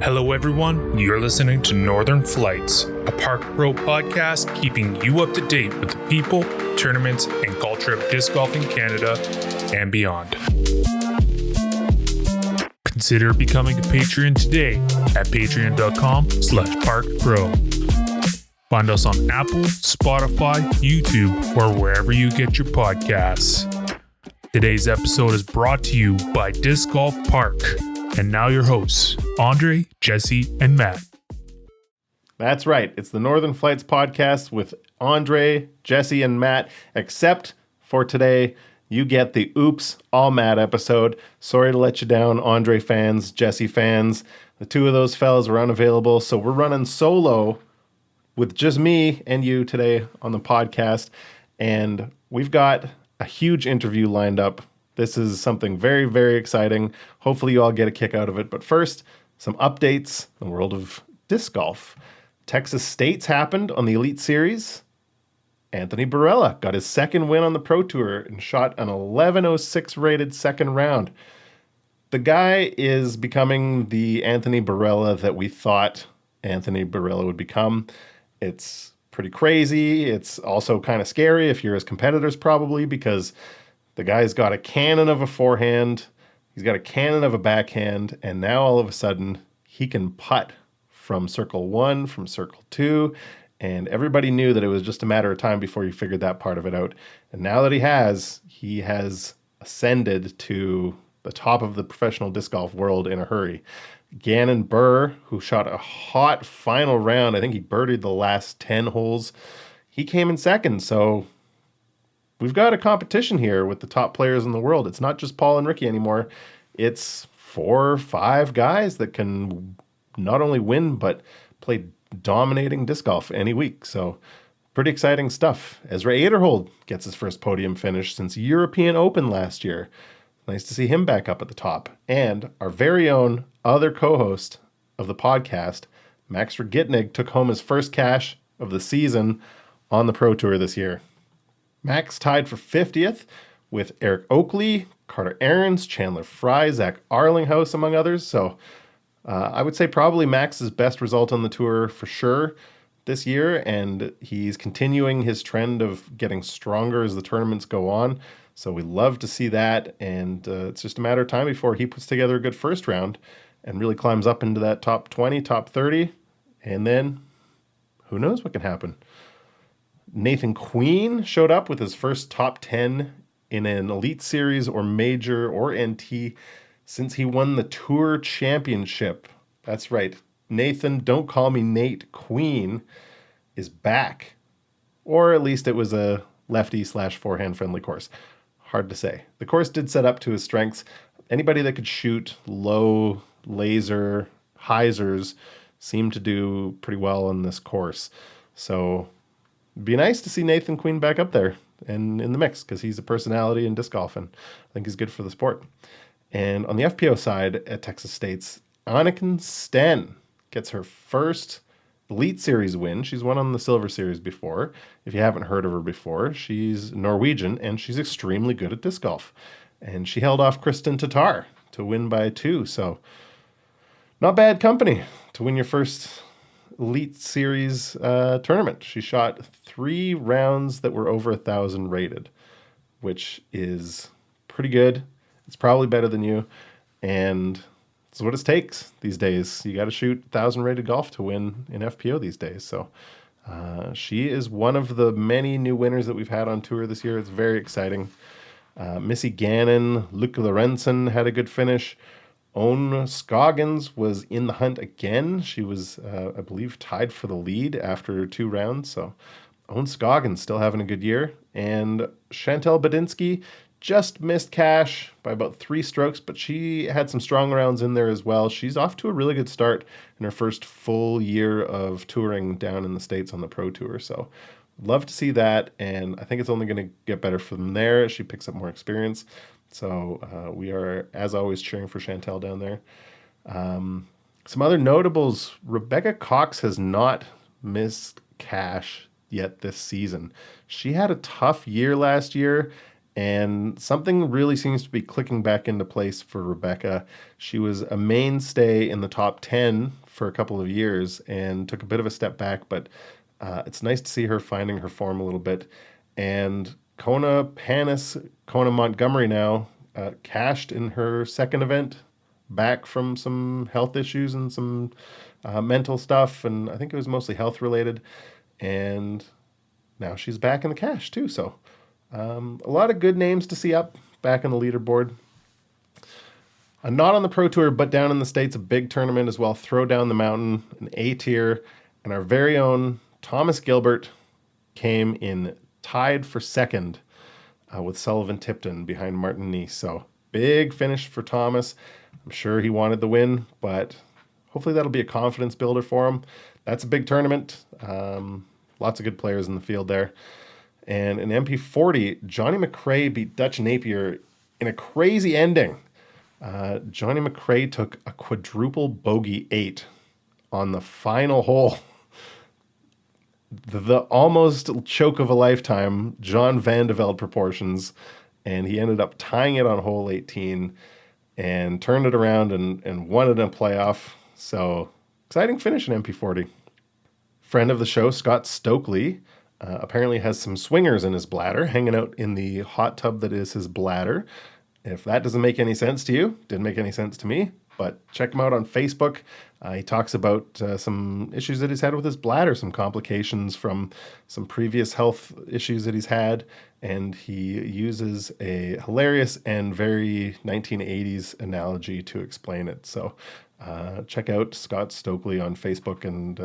Hello everyone, you're listening to Northern Flights, a Park Pro podcast keeping you up to date with the people, tournaments, and culture of disc golf in Canada and beyond. Consider becoming a Patreon today at patreon.com/parkpro. Find us on Apple, Spotify, YouTube, or wherever you get your podcasts. Today's episode is brought to you by DiscGolfPark. And now your hosts, Andre, Jesse, and Matt. That's right. It's the Northern Flights podcast with Andre, Jesse, and Matt. Except for today, you get the Oops, All Matt episode. Sorry to let you down, Andre fans, Jesse fans. The two of those fellas were unavailable, so we're running solo with just me and you today on the podcast. And we've got a huge interview lined up. This is something very, very exciting. Hopefully you all get a kick out of it. But first, some updates in the world of disc golf. Texas States happened on the Elite Series. Anthony Barella got his second win on the Pro Tour and shot an 11.06 rated second round. The guy is becoming the Anthony Barella that we thought Anthony Barella would become. It's pretty crazy. It's also kind of scary if you're his competitors probably, because the guy's got a cannon of a forehand, he's got a cannon of a backhand, and now all of a sudden he can putt from circle 1, from circle 2, and everybody knew that it was just a matter of time before you figured that part of it out. And now that he has ascended to the top of the professional disc golf world in a hurry. Gannon Buhr, who shot a hot final round, I think he birdied the last 10 holes, he came in second, so we've got a competition here with the top players in the world. It's not just Paul and Ricky anymore. It's 4 or 5 guys that can not only win, but play dominating disc golf any week. So pretty exciting stuff. Ezra Aderhold gets his first podium finish since European Open last year. Nice to see him back up at the top. And our very own other co-host of the podcast, Max Rogitnig, took home his first cash of the season on the Pro Tour this year. Max tied for 50th with Eric Oakley, Carter Aarons, Chandler Fry, Zach Arlinghouse, among others. So I would say probably Max's best result on the tour for sure this year, and he's continuing his trend of getting stronger as the tournaments go on. So we love to see that, and it's just a matter of time before he puts together a good first round and really climbs up into that top 20, top 30, and then who knows what can happen. Nathan Queen showed up with his first top 10 in an Elite Series or Major or NT since he won the Tour Championship. That's right. Nathan, don't call me Nate, Queen is back. Or at least it was a lefty/forehand friendly course. Hard to say. The course did set up to his strengths. Anybody that could shoot low laser hyzers seemed to do pretty well on this course. So it'd be nice to see Nathan Queen back up there and in the mix, because he's a personality in disc golf, and I think he's good for the sport. And on the FPO side at Texas State's, Anniken Sten gets her first Elite Series win. She's won on the Silver Series before. If you haven't heard of her before, she's Norwegian, and she's extremely good at disc golf. And she held off Kristen Tatar to win by 2. So not bad company to win your first Elite Series tournament. She shot 3 rounds that were over 1,000 rated, which is pretty good. It's probably better than you, and it's what it takes these days. You got to shoot 1,000 rated golf to win in FPO these days. So she is one of the many new winners that we've had on tour this year. It's very exciting. Missy Gannon, Luke Lorenzen had a good finish. Owen Scoggins was in the hunt again. She was, I believe, tied for the lead after 2 rounds. So Owen Scoggins still having a good year. And Chantel Badinsky just missed cash by about 3 strokes, but she had some strong rounds in there as well. She's off to a really good start in her first full year of touring down in the States on the Pro Tour. So love to see that, and I think it's only going to get better from there as she picks up more experience. So we are, as always, cheering for Chantel down there. Some other notables. Rebecca Cox has not missed cash yet this season. She had a tough year last year, And something really seems to be clicking back into place for Rebecca. She was a mainstay in the top 10 for a couple of years and took a bit of a step back, but it's nice to see her finding her form a little bit. And Kona Montgomery now cashed in her second event, back from some health issues and some mental stuff. And I think it was mostly health related. And now she's back in the cash too. So a lot of good names to see up back on the leaderboard. Not on the Pro Tour, but down in the States, a big tournament as well. Throw Down the Mountain, an A tier. And our very own Thomas Gilbert came in tied for second with Sullivan Tipton behind Martin Neese. So big finish for Thomas. I'm sure he wanted the win, but hopefully that'll be a confidence builder for him. That's a big tournament. Lots of good players in the field there. And in MP40, Johnny McRae beat Dutch Napier in a crazy ending. Johnny McRae took a quadruple bogey 8 on the final hole. The almost choke of a lifetime, John Vandeveld proportions, and he ended up tying it on hole 18 and turned it around and won it in a playoff. So exciting finish in MP40. Friend of the show, Scott Stokely, apparently has some swingers in his bladder, hanging out in the hot tub that is his bladder. If that doesn't make any sense to you, didn't make any sense to me, but check him out on Facebook. He talks about some issues that he's had with his bladder, some complications from some previous health issues that he's had, and he uses a hilarious and very 1980s analogy to explain it. So check out Scott Stokely on Facebook, and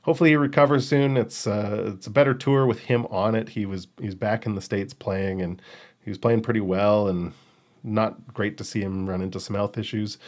hopefully he recovers soon. It's a better tour with him on it. He's back in the States playing, and he was playing pretty well, and not great to see him run into some health issues.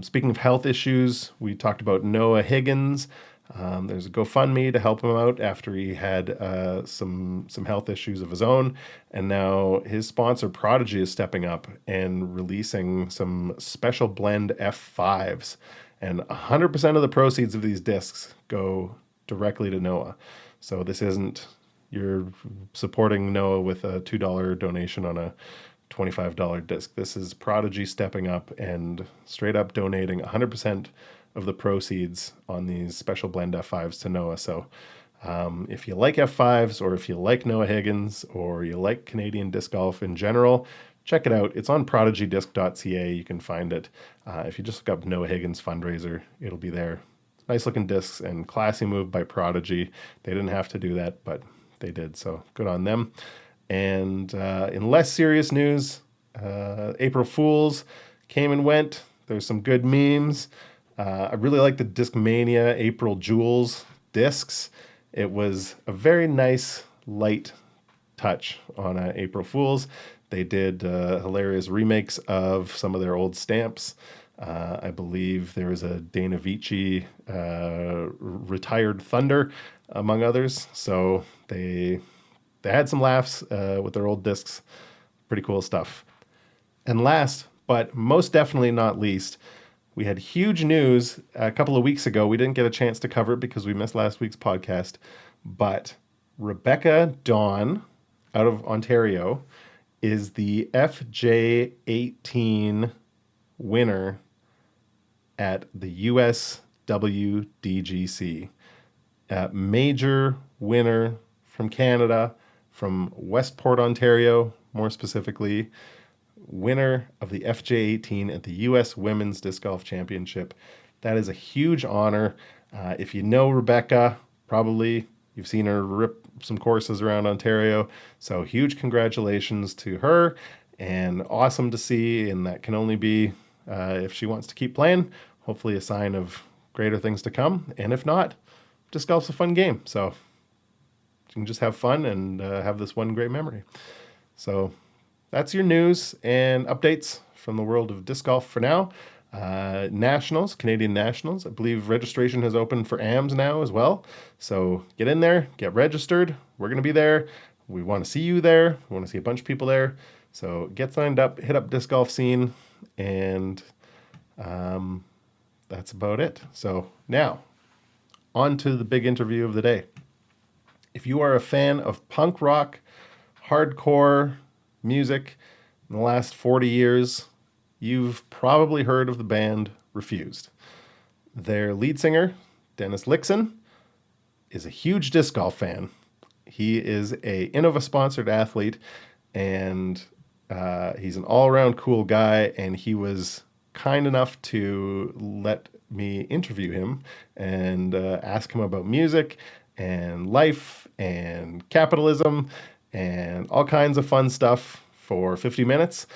Speaking of health issues, we talked about Noah Higgins. There's a GoFundMe to help him out after he had some health issues of his own. And now his sponsor, Prodigy, is stepping up and releasing some special blend F5s. And 100% of the proceeds of these discs go directly to Noah. So this isn't you're supporting Noah with a $2 donation on a $25 disc. This is Prodigy stepping up and straight up donating 100% of the proceeds on these special blend F5s to Noah. So if you like F5s, or if you like Noah Higgins, or you like Canadian disc golf in general, check it out. It's on prodigydisc.ca. You can find it. If you just look up Noah Higgins fundraiser, it'll be there. Nice looking discs and classy move by Prodigy. They didn't have to do that, but they did. So good on them. And in less serious news, April Fools came and went. There's some good memes. I really like the Discmania April Jewels discs. It was a very nice, light touch on April Fools. They did hilarious remakes of some of their old stamps. I believe there was a Dana Vici Retired Thunder, among others. So they had some laughs with their old discs. Pretty cool stuff. And last, but most definitely not least, we had huge news a couple of weeks ago. We didn't get a chance to cover it because we missed last week's podcast. But Rebecca Dawn out of Ontario is the FJ18 winner at the USWDGC. Major winner from Canada, from Westport, Ontario, more specifically, winner of the FJ18 at the U.S. Women's Disc Golf Championship. That is a huge honor. If you know Rebecca, probably you've seen her rip some courses around Ontario. So huge congratulations to her, and awesome to see. And that can only be, if she wants to keep playing, hopefully a sign of greater things to come. And if not, disc golf's a fun game. So you can just have fun and have this one great memory. So that's your news and updates from the world of disc golf for now. Nationals, Canadian Nationals, I believe registration has opened for AMS now as well. So get in there, get registered. We're going to be there. We want to see you there. We want to see a bunch of people there. So get signed up, hit up Disc Golf Scene, and that's about it. So now, on to the big interview of the day. If you are a fan of punk rock, hardcore, music in the last 40 years, you've probably heard of the band Refused. Their lead singer, Dennis Lyxzen, is a huge disc golf fan. He is a Innova-sponsored athlete, and he's an all-around cool guy, and he was kind enough to let me interview him and ask him about music and life and capitalism and all kinds of fun stuff for 50 minutes.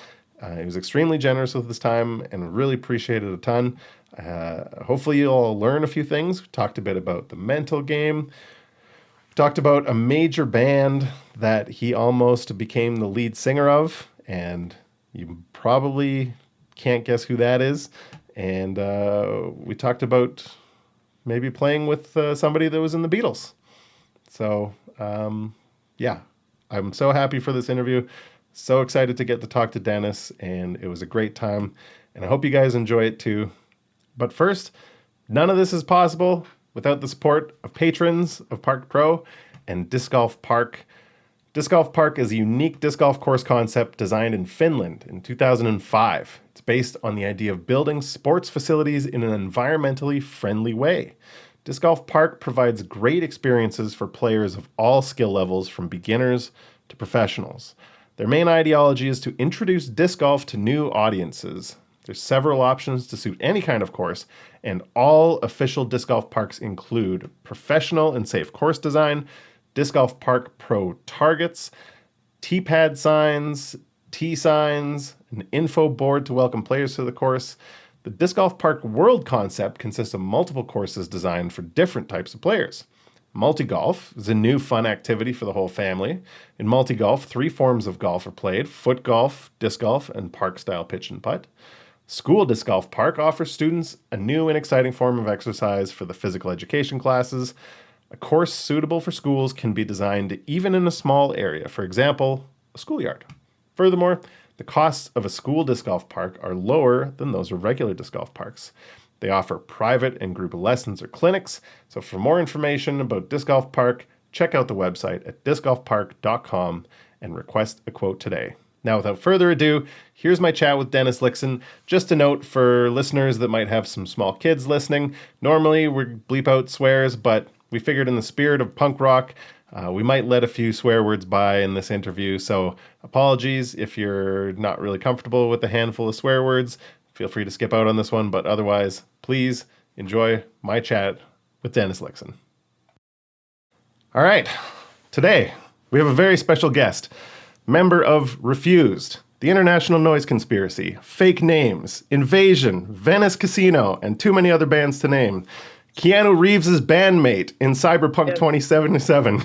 He was extremely generous with his time and really appreciated it a ton. Hopefully you'll learn a few things. We talked a bit about the mental game. We talked about a major band that he almost became the lead singer of, and you probably can't guess who that is. And we talked about maybe playing with somebody that was in the Beatles. So, yeah, I'm so happy for this interview. So excited to get to talk to Dennis, and it was a great time. And I hope you guys enjoy it too. But first, none of this is possible without the support of patrons of Park Pro and DiscGolfPark. DiscGolfPark is a unique disc golf course concept designed in Finland in 2005. It's based on the idea of building sports facilities in an environmentally friendly way. DiscGolfPark provides great experiences for players of all skill levels, from beginners to professionals. Their main ideology is to introduce disc golf to new audiences. There's several options to suit any kind of course, and all official disc golf parks include professional and safe course design, Disc Golf Park Pro targets, T-pad signs, T-signs, an info board to welcome players to the course. The Disc Golf Park World concept consists of multiple courses designed for different types of players. Multi-golf is a new fun activity for the whole family. In multi-golf, 3 forms of golf are played: foot golf, disc golf, and park-style pitch and putt. School Disc Golf Park offers students a new and exciting form of exercise for the physical education classes. A course suitable for schools can be designed even in a small area, for example, a schoolyard. Furthermore, the costs of a school disc golf park are lower than those of regular disc golf parks. They offer private and group lessons or clinics. So for more information about Disc Golf Park, check out the website at discgolfpark.com and request a quote today. Now, without further ado, here's my chat with Dennis Lyxzen. Just a note for listeners that might have some small kids listening. Normally, we bleep out swears, but we figured in the spirit of punk rock, we might let a few swear words by in this interview. So apologies if you're not really comfortable with a handful of swear words. Feel free to skip out on this one, but otherwise, please enjoy my chat with Dennis Lyxzen. All right, today we have a very special guest, member of Refused, the International Noise Conspiracy, Fake Names, Invasion, Venice Casino, and too many other bands to name. Keanu Reeves' bandmate in Cyberpunk 2077.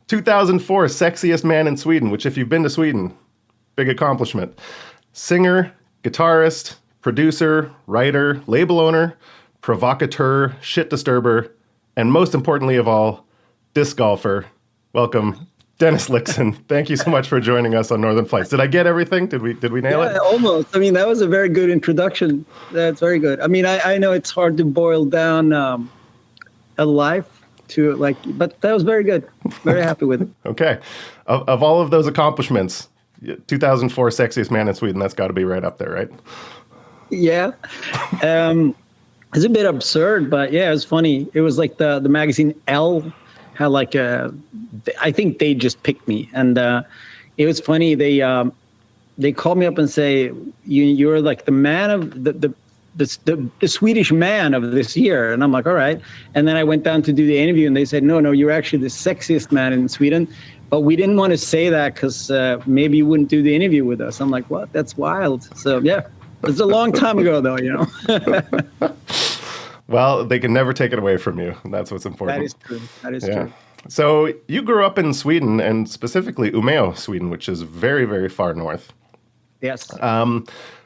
2004 Sexiest Man in Sweden, which if you've been to Sweden, big accomplishment. Singer, guitarist, producer, writer, label owner, provocateur, shit disturber, and most importantly of all, disc golfer. Welcome, Dennis Lyxzen. Thank you so much for joining us on Northern Flights. Did I get everything? Did we nail it? Almost. I mean, that was a very good introduction. That's very good. I mean, I know it's hard to boil down a life to but that was very good. Very happy with it. Okay. Of all of those accomplishments, 2004 Sexiest Man in Sweden, that's got to be right up there, right? Yeah. It's a bit absurd, but yeah, it was funny. It was like the magazine Elle had I think they just picked me, and it was funny. They called me up and say, you're like the man of the Swedish man of this year. And I'm like, all right. And then I went down to do the interview, and they said, no, you're actually the sexiest man in Sweden. But we didn't want to say that because maybe you wouldn't do the interview with us. I'm like, what? That's wild. So yeah, it's a long time ago though, you know. Well, they can never take it away from you. And that's what's important. That is true. So you grew up in Sweden, and specifically Umeå, Sweden, which is very, very far north. Yes.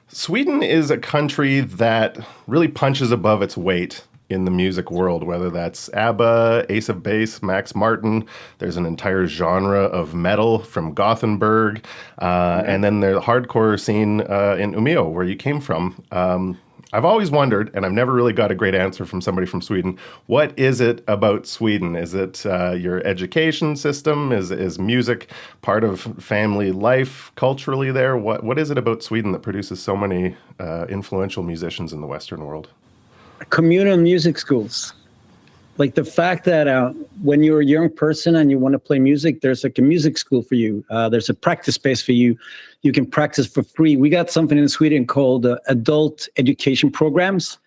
Sweden is a country that really punches above its weight in the music world, whether that's ABBA, Ace of Base, Max Martin. There's an entire genre of metal from Gothenburg. And then there's the hardcore scene in Umeå, where you came from. I've always wondered, and I've never really got a great answer from somebody from Sweden. What is it about Sweden? Is it your education system? Is music part of family life culturally there? What is it about Sweden that produces so many influential musicians in the Western world? Communal music schools. Like the fact that when you're a young person and you want to play music, there's like a music school for you. There's a practice space for you. You can practice for free. We got something in Sweden called adult education programs.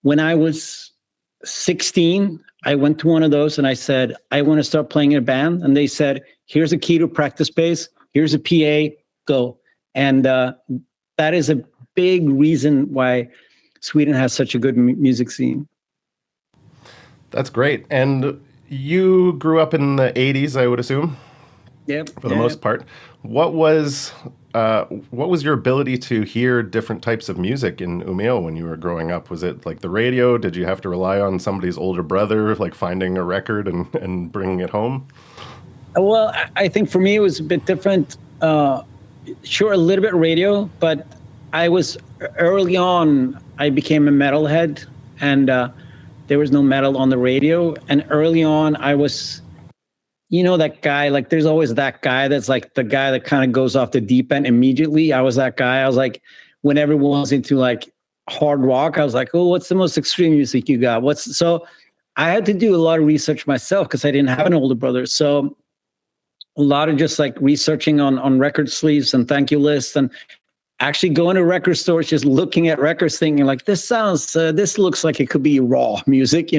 When I was 16, I went to one of those and I said, I want to start playing in a band. And they said, here's a key to practice space. Here's a PA, go. And that is a big reason why Sweden has such a good music scene. That's great. And you grew up in the 80s, I would assume? Yep. For the most part. What was your ability to hear different types of music in Umeå when you were growing up? Was it like the radio? Did you have to rely on somebody's older brother, like finding a record and bringing it home? Well, I think for me it was a bit different. Sure, a little bit radio, but I was early on, I became a metalhead, and there was no metal on the radio. And early on, I was, that guy, like there's always that guy that's like the guy that kind of goes off the deep end immediately. I was that guy. I was like, when everyone's into like hard rock, I was like, oh, what's the most extreme music you got? So I had to do a lot of research myself because I didn't have an older brother. So a lot of just like researching on record sleeves and thank you lists, and actually going to record stores, just looking at records, thinking like, this looks like it could be raw music,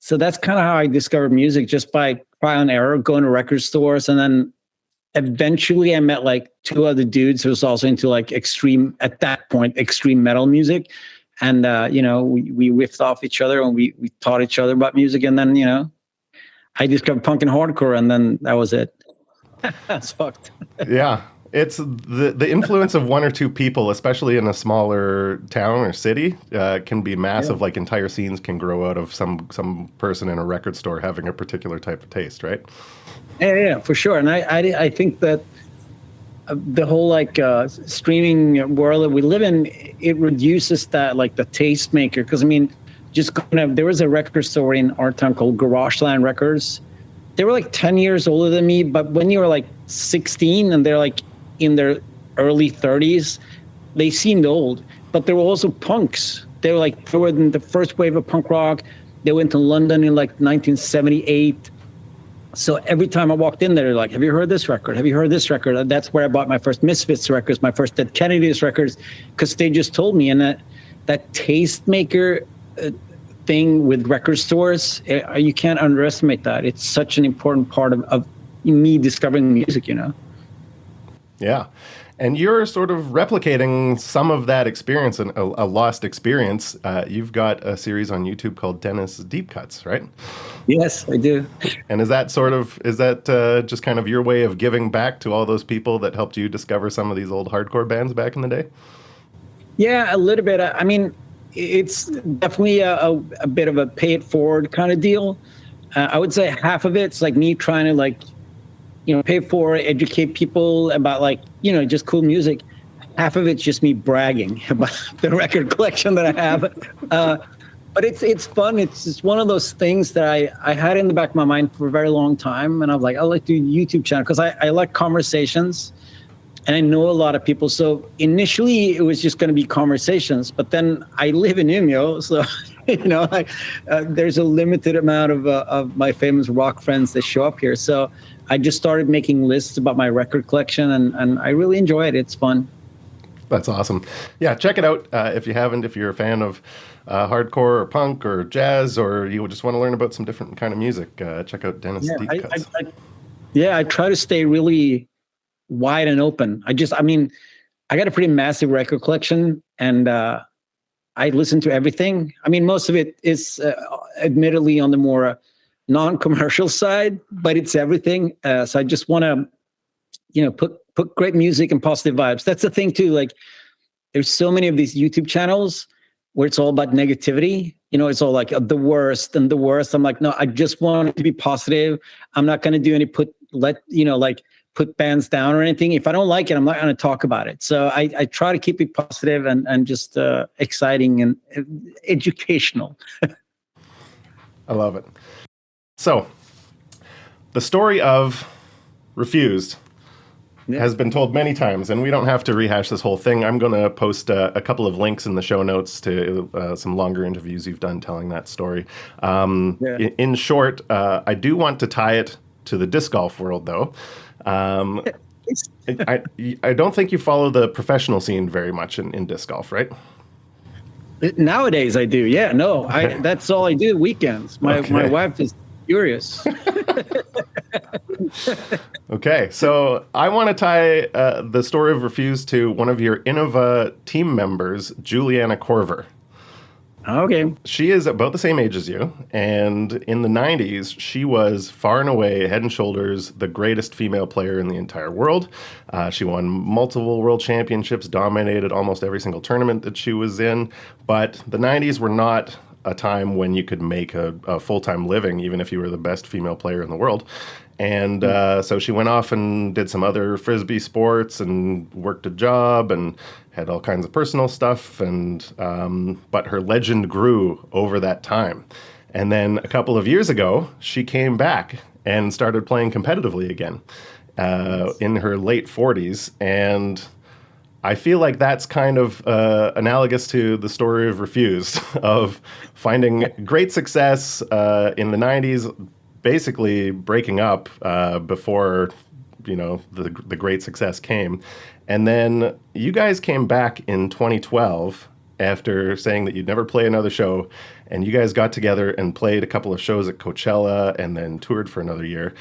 So that's kind of how I discovered music, just by trial and error, going to record stores. And then eventually I met like two other dudes who was also into like extreme metal music. And, we riffed off each other and we taught each other about music. And then, I discovered punk and hardcore, and then that was it. That's fucked. Yeah. It's the influence of one or two people, especially in a smaller town or city, can be massive. Yeah. Like entire scenes can grow out of some person in a record store having a particular type of taste, right? Yeah, for sure. And I think that the whole like streaming world that we live in, it reduces that like the tastemaker. Because there was a record store in our town called Garageland Records. They were like 10 years older than me, but when you were like 16 and they're like in their early 30s, they seemed old. But they were also punks. They were in the first wave of punk rock. They went to London in like 1978. So every time I walked in there, they're like, have you heard this record? Have you heard this record? And that's where I bought my first Misfits records, my first Dead Kennedys records, because they just told me. And that tastemaker thing with record stores, you can't underestimate that. It's such an important part of me discovering music, Yeah. And you're sort of replicating some of that experience, and a lost experience. You've got a series on YouTube called Dennis Deep Cuts, right? Yes, I do. And is that just kind of your way of giving back to all those people that helped you discover some of these old hardcore bands back in the day? Yeah, a little bit. It's definitely a bit of a pay it forward kind of deal. I would say half of it's like me trying to pay for, educate people about just cool music. Half of it's just me bragging about the record collection that I have. But it's fun. It's just one of those things that I had in the back of my mind for a very long time. And I'm like, I'd like to do a YouTube channel because I like conversations. And I know a lot of people. So initially it was just going to be conversations, but then I live in Umeå. So, there's a limited amount of my famous rock friends that show up here. So I just started making lists about my record collection and I really enjoy it. It's fun. That's awesome. Yeah. Check it out. If you haven't, if you're a fan of hardcore or punk or jazz, or you just want to learn about some different kind of music, check out Dennis Deep Cuts. I try to stay really wide and open. I got a pretty massive record collection, and I listen to everything. Most of it is admittedly on the more non-commercial side, but it's everything. So I just want to, put great music and positive vibes. That's the thing too. Like, there's so many of these YouTube channels where it's all about negativity. It's all like the worst and the worst. I'm like, no, I just want it to be positive. I'm not going to do any put bands down or anything. If I don't like it, I'm not going to talk about it. So I try to keep it positive and just exciting and educational. I love it. So the story of Refused has been told many times, and we don't have to rehash this whole thing. I'm going to post a couple of links in the show notes to some longer interviews you've done telling that story. In short, I do want to tie it to the disc golf world, though. I don't think you follow the professional scene very much in disc golf, right? Nowadays I do. Yeah, no, that's all I do weekends. My wife is furious. Okay, so I want to tie the story of Refused to one of your Innova team members, Juliana Korver. Okay. She is about the same age as you, and in the 90s, she was far and away, head and shoulders, the greatest female player in the entire world. She won multiple world championships, dominated almost every single tournament that she was in, but the 90s were not a time when you could make a full-time living, even if you were the best female player in the world. And so she went off and did some other Frisbee sports and worked a job and had all kinds of personal stuff. And but her legend grew over that time. And then a couple of years ago, she came back and started playing competitively again in her late 40s. And I feel like that's kind of analogous to the story of Refused, of finding great success in the 90s, basically breaking up before, the great success came. And then you guys came back in 2012 after saying that you'd never play another show, and you guys got together and played a couple of shows at Coachella and then toured for another year.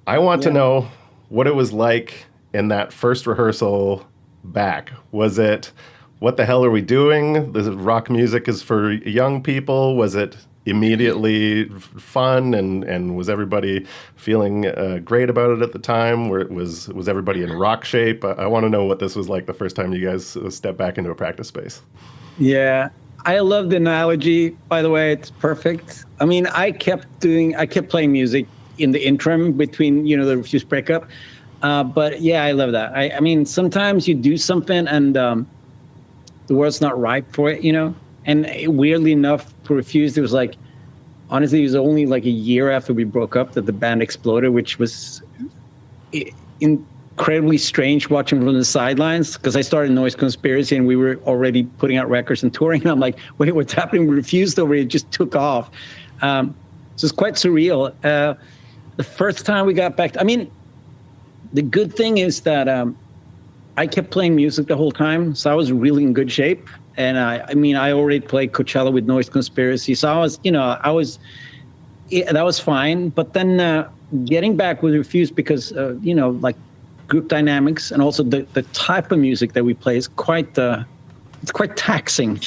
I want to know what it was like in that first rehearsal back. Was it, what the hell are we doing? The rock music is for young people. Was it immediately fun, and was everybody feeling great about it at the time? Where was everybody in rock shape? I want to know what this was like the first time you guys stepped back into a practice space. Yeah, I love the analogy. By the way, it's perfect. I mean, I kept playing music in the interim between the Refused breakup. But yeah, I love that. I mean, sometimes you do something and the world's not ripe for it, And weirdly enough, for Refused, it was like, honestly, it was only like a year after we broke up that the band exploded, which was incredibly strange watching from the sidelines, because I started Noise Conspiracy and we were already putting out records and touring. And I'm like, wait, what's happening with Refused over here? It just took off. So it's quite surreal. The first time we got back, the good thing is that I kept playing music the whole time, so I was really in good shape. And I already played Coachella with Noise Conspiracy, so I was, that was fine. But then getting back with Refused, because like group dynamics and also the type of music that we play is quite taxing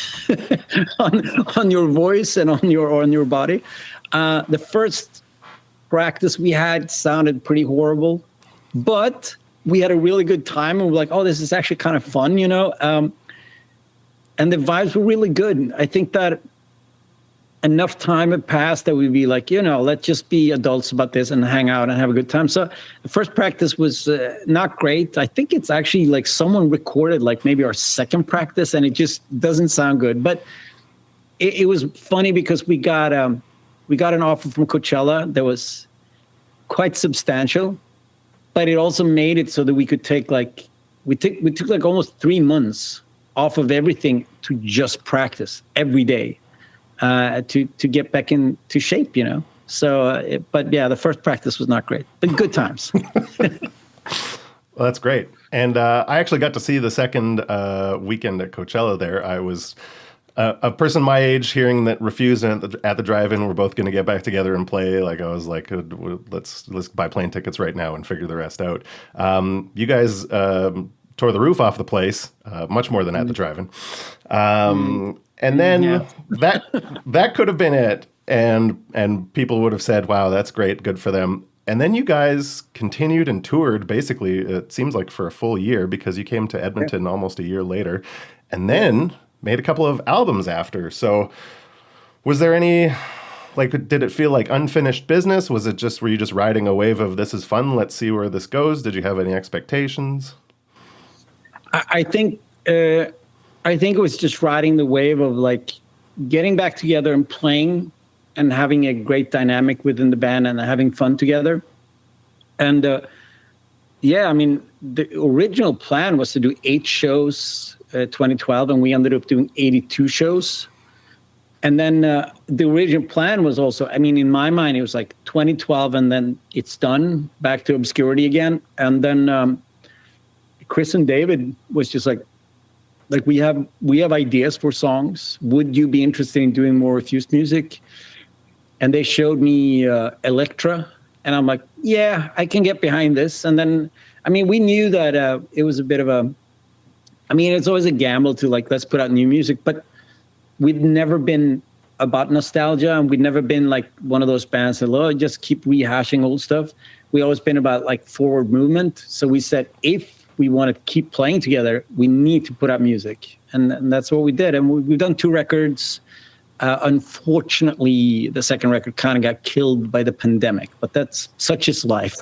on your voice and on your body. The first practice we had sounded pretty horrible, but we had a really good time, and we're like, oh, this is actually kind of fun, and the vibes were really good. I think that enough time had passed that we'd be like, let's just be adults about this and hang out and have a good time. So the first practice was not great. I think it's actually like someone recorded like maybe our second practice, and it just doesn't sound good. But it was funny because we got an offer from Coachella that was quite substantial. But it also made it so that we could take we took like almost 3 months off of everything to just practice every day to get back into shape, So, but yeah, the first practice was not great, but good times. Well, that's great. And I actually got to see the second weekend at Coachella there. I was a person my age hearing that Refused and at the drive-in we're both going to get back together and play. Like I was like, let's buy plane tickets right now and figure the rest out. You guys tore the roof off the place, much more than at the drive-in. And then that could have been it, and people would have said, "Wow, that's great, good for them." And then you guys continued and toured basically. It seems like for a full year, because you came to Edmonton almost a year later, and then made a couple of albums after. So was there any Like, did it feel like unfinished business? Was it just, were you just riding a wave of this is fun, let's see where this goes? Did you have any expectations? I think it was just riding the wave of like getting back together and playing and having a great dynamic within the band and having fun together. And yeah, I mean, the original plan was to do 8 shows 2012, and we ended up doing 82 shows. And then the original plan was also, I mean, in my mind, it was like 2012 and then it's done, back to obscurity again. And then Chris and David was just like we have ideas for songs. Would you be interested in doing more Refused music? And they showed me Electra, and I'm like, yeah, I can get behind this. And then, I mean, we knew that it was a bit of a, I mean, it's always a gamble to like, let's put out new music, but we'd never been about nostalgia, and we'd never been like one of those bands that, oh, just keep rehashing old stuff. We always been about like forward movement. So we said, if we want to keep playing together, we need to put out music. And that's what we did. And we've done 2 records. Unfortunately, the second record kind of got killed by the pandemic, but that's such is life.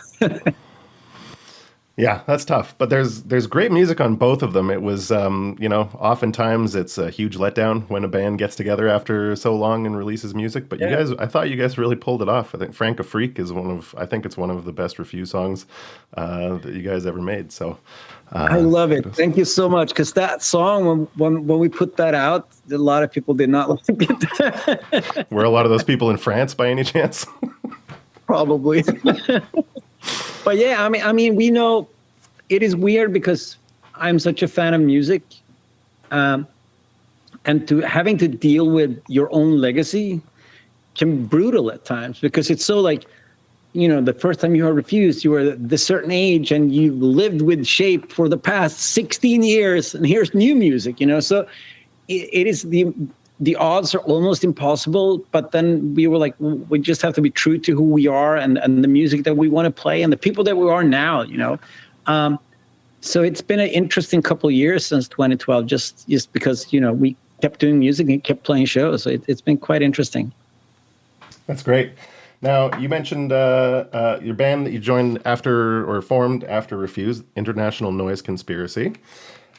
Yeah, that's tough. But there's great music on both of them. It was, oftentimes it's a huge letdown when a band gets together after so long and releases music. But I thought you guys really pulled it off. I think Frank a Freak is one of the best Refused songs that you guys ever made. So I love it. Thank you so much. Because that song, when we put that out, a lot of people did not like it. Were a lot of those people in France by any chance? Probably. But yeah, I mean, we know it is weird because I'm such a fan of music, and to having to deal with your own legacy can be brutal at times, because it's so like, the first time you heard Refused, you were this certain age and you lived with Shape for the past 16 years, and here's new music, so it is the odds are almost impossible, but then we were like, we just have to be true to who we are and the music that we want to play and the people that we are now, So it's been an interesting couple of years since 2012, just because, we kept doing music and kept playing shows. So it's been quite interesting. That's great. Now, you mentioned your band that you joined formed after Refused, International Noise Conspiracy.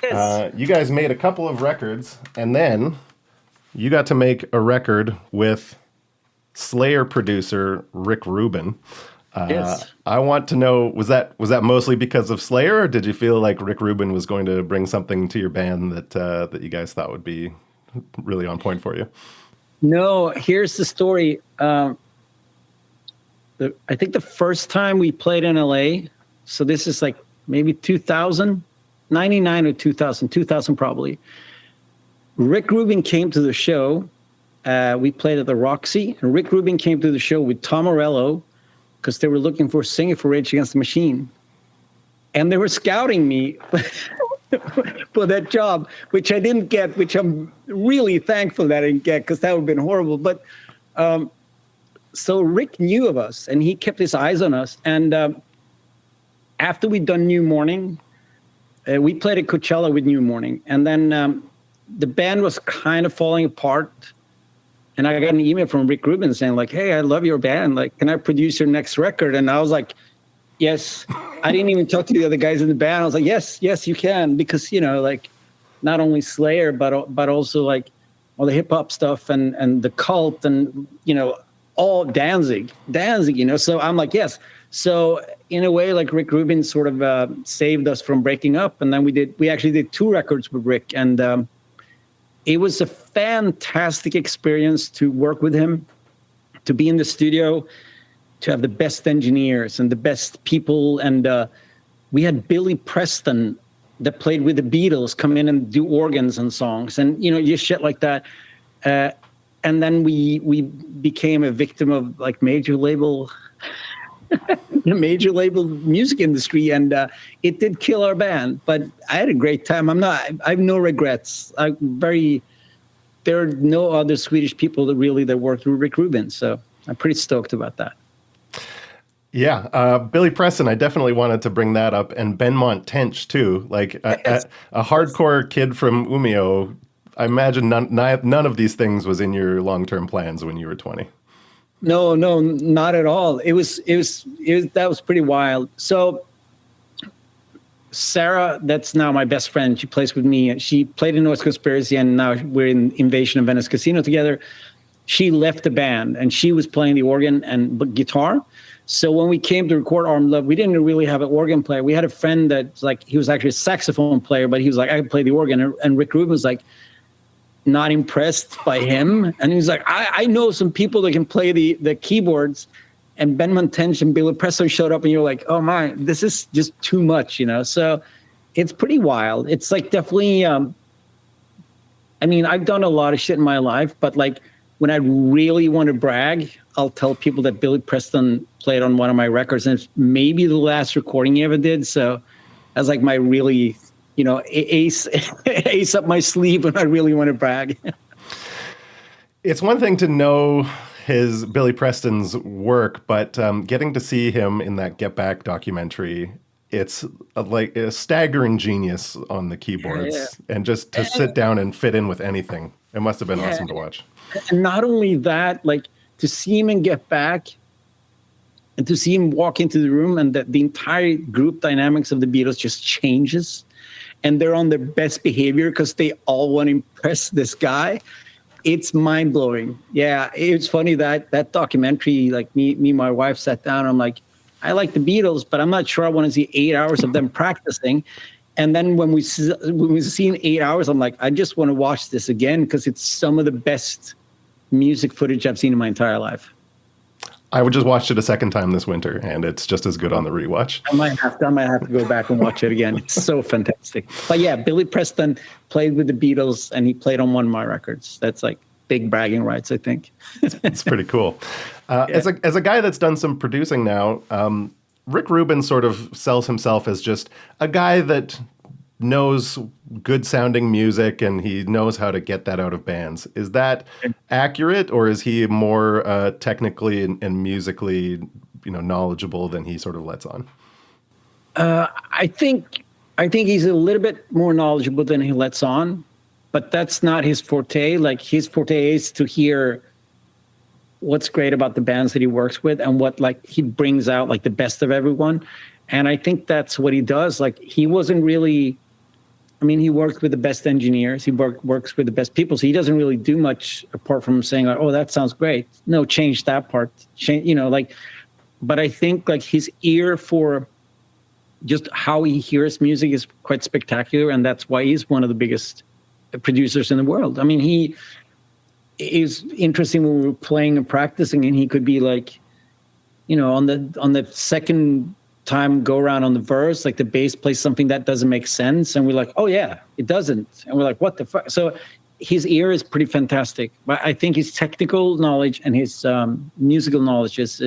Yes. You guys made a couple of records, and then you got to make a record with Slayer producer Rick Rubin. Yes. I want to know, was that mostly because of Slayer, or did you feel like Rick Rubin was going to bring something to your band that you guys thought would be really on point for you? No, here's the story. I think the first time we played in LA, so this is like maybe 2000, 99 or 2000 probably. Rick Rubin came to the show. We played at the Roxy, and Rick Rubin came to the show with Tom Morello because they were looking for a singer for Rage Against the Machine. And they were scouting me for that job, which I didn't get, which I'm really thankful that I didn't get, because that would have been horrible. But so Rick knew of us, and he kept his eyes on us. And after we'd done New Morning, we played at Coachella with New Morning. And then the band was kind of falling apart. And I got an email from Rick Rubin saying like, hey, I love your band. Like, can I produce your next record? And I was like, yes. I didn't even talk to the other guys in the band. I was like, yes, you can. Because, like not only Slayer, but also like all the hip hop stuff and the Cult and, all Danzig, So I'm like, yes. So in a way, like Rick Rubin sort of saved us from breaking up. And then we actually did 2 records with Rick. And it was a fantastic experience to work with him, to be in the studio, to have the best engineers and the best people. And we had Billy Preston that played with the Beatles come in and do organs and songs and, just shit like that. And then we became a victim of like major label music industry, and it did kill our band. But I had a great time. I have no regrets. There are no other Swedish people that worked with Rick Rubin, so I'm pretty stoked about that. Yeah, Billy Preston, I definitely wanted to bring that up, and Benmont Tench too. Like a hardcore kid from Umeå. I imagine none of these things was in your long-term plans when you were 20. No, not at all. That was pretty wild. So Sarah, that's now my best friend. She plays with me. She played in North Conspiracy, and now we're in INVSN and Venice Casino together. She left the band, and she was playing the organ and guitar. So when we came to record Armed Love, we didn't really have an organ player. We had a friend that's like, he was actually a saxophone player, but he was like, I can play the organ. And Rick Rubin was like, not impressed by him. And he was like, I know some people that can play the keyboards. And Ben Montench and Billy Preston showed up, and you're like, oh my, this is just too much, you know? So it's pretty wild. It's like definitely, I mean, I've done a lot of shit in my life, but like when I really want to brag, I'll tell people that Billy Preston played on one of my records, and it's maybe the last recording he ever did. So that's like my really, you know, ace up my sleeve when I really want to brag. It's one thing to know his Billy Preston's work, but getting to see him in that Get Back documentary, it's like a staggering genius on the keyboards, and just to sit down and fit in with anything. It must have been awesome to watch. And not only that, like to see him in Get Back and to see him walk into the room, and that the entire group dynamics of the Beatles just changes, and they're on their best behavior because they all want to impress this guy. It's mind blowing. Yeah, it's funny that documentary. Like me and my wife sat down. I'm like, I like the Beatles, but I'm not sure I want to see 8 hours of them practicing. And then when we seen 8 hours, I'm like, I just want to watch this again because it's some of the best music footage I've seen in my entire life. I would just watch it a second time this winter, and it's just as good on the rewatch. I might have to go back and watch it again. It's so fantastic. But yeah, Billy Preston played with the Beatles, and he played on one of my records. That's like big bragging rights, I think. It's pretty cool. As a guy that's done some producing now, Rick Rubin sort of sells himself as just a guy that knows good sounding music, and he knows how to get that out of bands. Is that accurate, or is he more technically and musically, knowledgeable than he sort of lets on? I think he's a little bit more knowledgeable than he lets on, but that's not his forte. Like his forte is to hear what's great about the bands that he works with, and what like he brings out like the best of everyone. And I think that's what he does. Like he wasn't really, he worked with the best engineers. He works with the best people. So he doesn't really do much apart from saying, like, oh, that sounds great. No, change that part. But I think like his ear for just how he hears music is quite spectacular. And that's why he's one of the biggest producers in the world. He is interesting when we were playing and practicing, and he could be like, on the second time go around on the verse, like the bass plays something that doesn't make sense, and we're like, oh yeah, it doesn't, and we're like, what the fuck? So his ear is pretty fantastic, but I think his technical knowledge and his musical knowledge is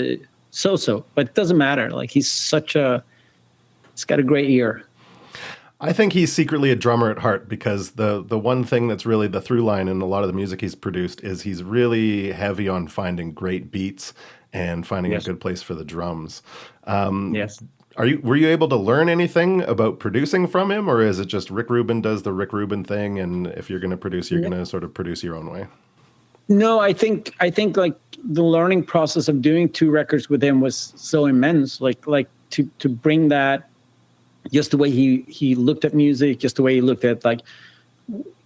so, but it doesn't matter. Like he's got a great ear. I think he's secretly a drummer at heart, because the one thing that's really the through line in a lot of the music he's produced is he's really heavy on finding great beats and finding a good place for the drums. Yes. Were you able to learn anything about producing from him, or is it just Rick Rubin does the Rick Rubin thing, and if you're going to produce, you're going to sort of produce your own way? No, I think like the learning process of doing 2 records with him was so immense. Like to bring that, just the way he looked at music, just the way he looked at like,